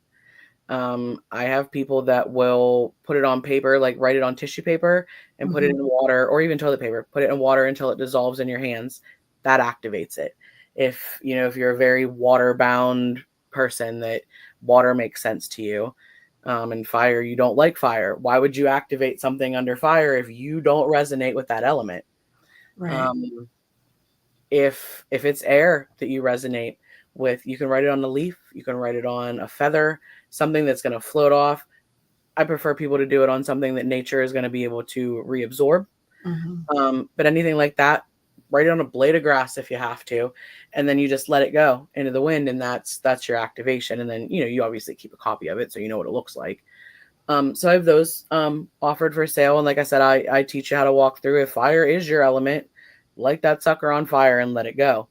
I have people that will put it on paper, like write it on tissue paper and put it in water, or even toilet paper, put it in water until it dissolves in your hands. That activates it. If you're a very water bound person, that water makes sense to you, and fire, you don't like fire. Why would you activate something under fire if you don't resonate with that element? Right. If it's air that you resonate with, you can write it on a leaf, you can write it on a feather, something that's going to float off. I prefer people to do it on something that nature is going to be able to reabsorb. But anything like that, write it on a blade of grass if you have to, and then you just let it go into the wind, and that's your activation. And then, you obviously keep a copy of it so you know what it looks like. So I have those offered for sale. And like I said, I teach you how to walk through. If fire is your element, light that sucker on fire and let it go.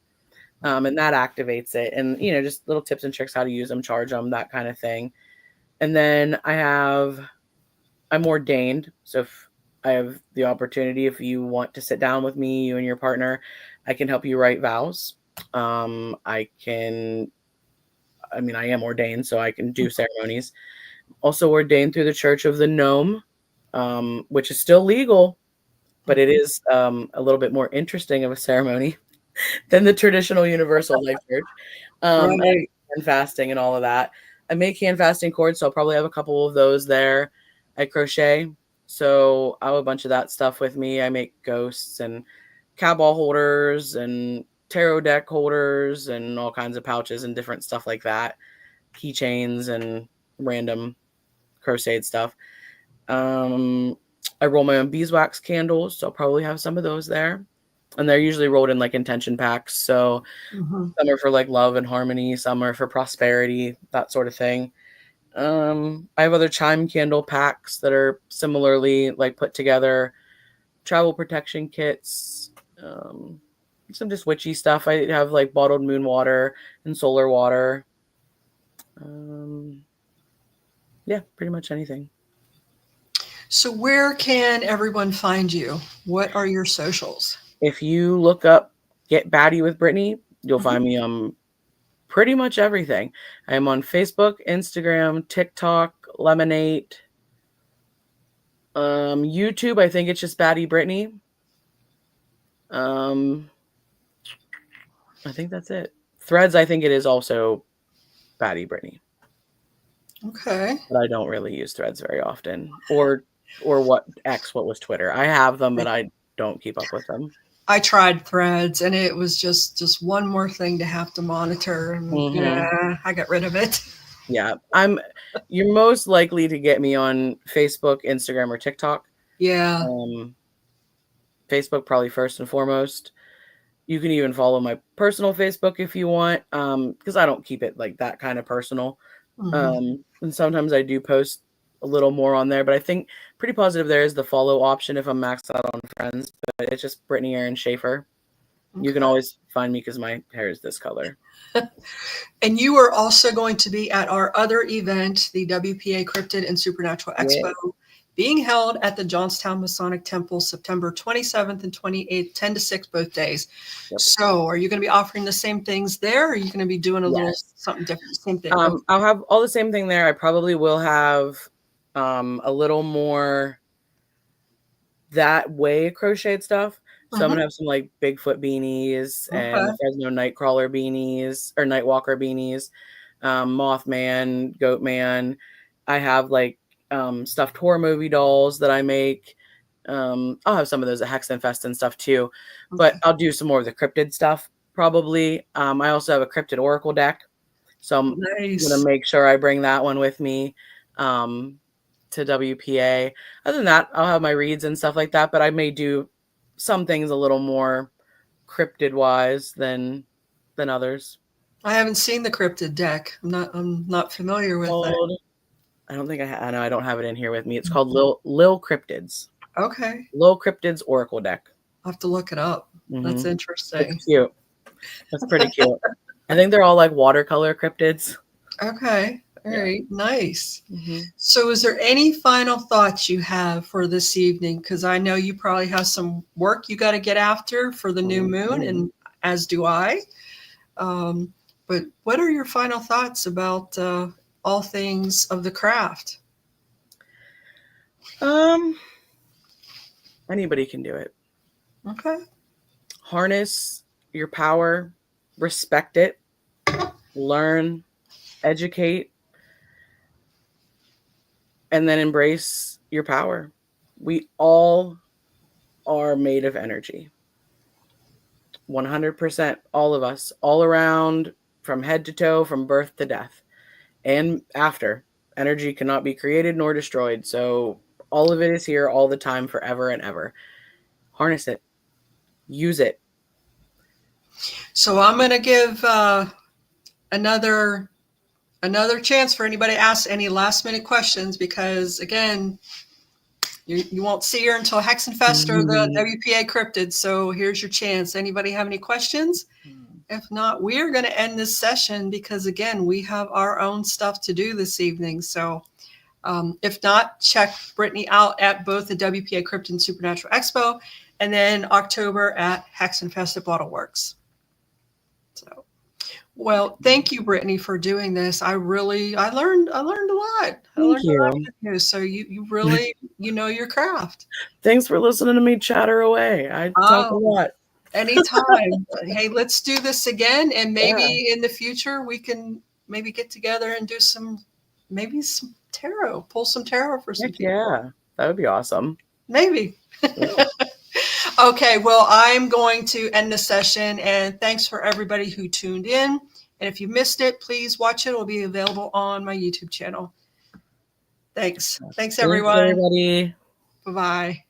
And that activates it. And, just little tips and tricks, how to use them, charge them, that kind of thing. And then I'm ordained. So if I have the opportunity, if you want to sit down with me, you and your partner, I can help you write vows. I am ordained, so I can do ceremonies. Also ordained through the Church of the Gnome, which is still legal, but it is a little bit more interesting of a ceremony than the traditional Universal Life Church. Right. And fasting and all of that. I make hand fasting cords, so I'll probably have a couple of those there. I crochet, so I have a bunch of that stuff with me. I make ghosts and cowbell holders and tarot deck holders and all kinds of pouches and different stuff like that. Keychains and random crocheted stuff. I roll my own beeswax candles, so I'll probably have some of those there. And they're usually rolled in like intention packs. So some are for like love and harmony, some are for prosperity, that sort of thing. I have other chime candle packs that are similarly like put together, travel protection kits, some just witchy stuff. I have like bottled moon water and solar water. Yeah, pretty much anything. So where can everyone find you? What are your socials? If you look up Get Batty with Brittany, you'll find me on pretty much everything. I am on Facebook, Instagram, TikTok, Lemonade, YouTube. I think it's just Batty Brittany. I think that's it. Threads, I think it is also Batty Brittany. Okay. But I don't really use Threads very often. Or what was Twitter? I have them, but I don't keep up with them. I tried Threads, and it was just one more thing to have to monitor. And yeah, I got rid of it. Yeah, you're most likely to get me on Facebook, Instagram, or TikTok. Yeah. Facebook probably first and foremost. You can even follow my personal Facebook if you want, because I don't keep it like that kind of personal. And sometimes I do post a little more on there, but I think pretty positive there is the follow option if I'm maxed out on friends. But it's just Brittany Aaron Shaffer. Okay. You can always find me because my hair is this color. And you are also going to be at our other event, the WPA Cryptid and Supernatural Expo, being held at the Johnstown Masonic Temple, September 27th and 28th, 10 to 6 both days. Yep. So are you going to be offering the same things there, or are you going to be doing a little something different? Same thing? I'll have all the same thing there. I probably will have a little more that way crocheted stuff. So I'm going to have some like Bigfoot beanies and Fresno Nightcrawler beanies or Nightwalker beanies, Mothman, Goatman. I have like stuffed horror movie dolls that I make. I'll have some of those at HeXenfest and stuff too, but I'll do some more of the cryptid stuff probably. I also have a cryptid oracle deck, so I'm going to make sure I bring that one with me to WPA. Other than that, I'll have my reads and stuff like that, but I may do some things a little more cryptid wise than others. I haven't seen the cryptid deck. I'm not familiar with that. I don't think I know. I don't have it in here with me. It's called Lil Cryptids. Okay. Lil Cryptids Oracle deck. I'll have to look it up. That's interesting. It's cute. That's pretty cute. I think they're all like watercolor cryptids. Okay. All right. Nice. So is there any final thoughts you have for this evening? Because I know you probably have some work you got to get after for the new moon, and as do I. But what are your final thoughts about all things of the craft? Anybody can do it. Okay. Harness your power, respect it, learn, educate, and then embrace your power. We all are made of energy. 100%, all of us, all around, from head to toe, from birth to death, and after. Energy cannot be created nor destroyed. So all of it is here all the time, forever and ever. Harness it. Use it. So I'm going to give another chance for anybody to ask any last minute questions, because again, you won't see her until HeXenfest or the WPA cryptid. So here's your chance. Anybody have any questions? If not, we are going to end this session, because again, we have our own stuff to do this evening. So if not, check Brittany out at both the WPA Cryptid and Supernatural Expo, and then October at HeXenfest at Bottleworks. So, well, thank you, Brittany, for doing this. I learned a lot. Thank you. A lot from you. So you really, your craft. Thanks for listening to me chatter away. I talk a lot. Anytime. Hey, let's do this again. And maybe in the future, we can maybe get together and do some tarot, pull some tarot for some people. Yeah, that would be awesome. Maybe. Yeah. Okay, well, I'm going to end the session, and thanks for everybody who tuned in. And if you missed it, please watch it. It will be available on my YouTube channel. Thanks. Thanks, everyone. Thanks, everybody. Bye-bye.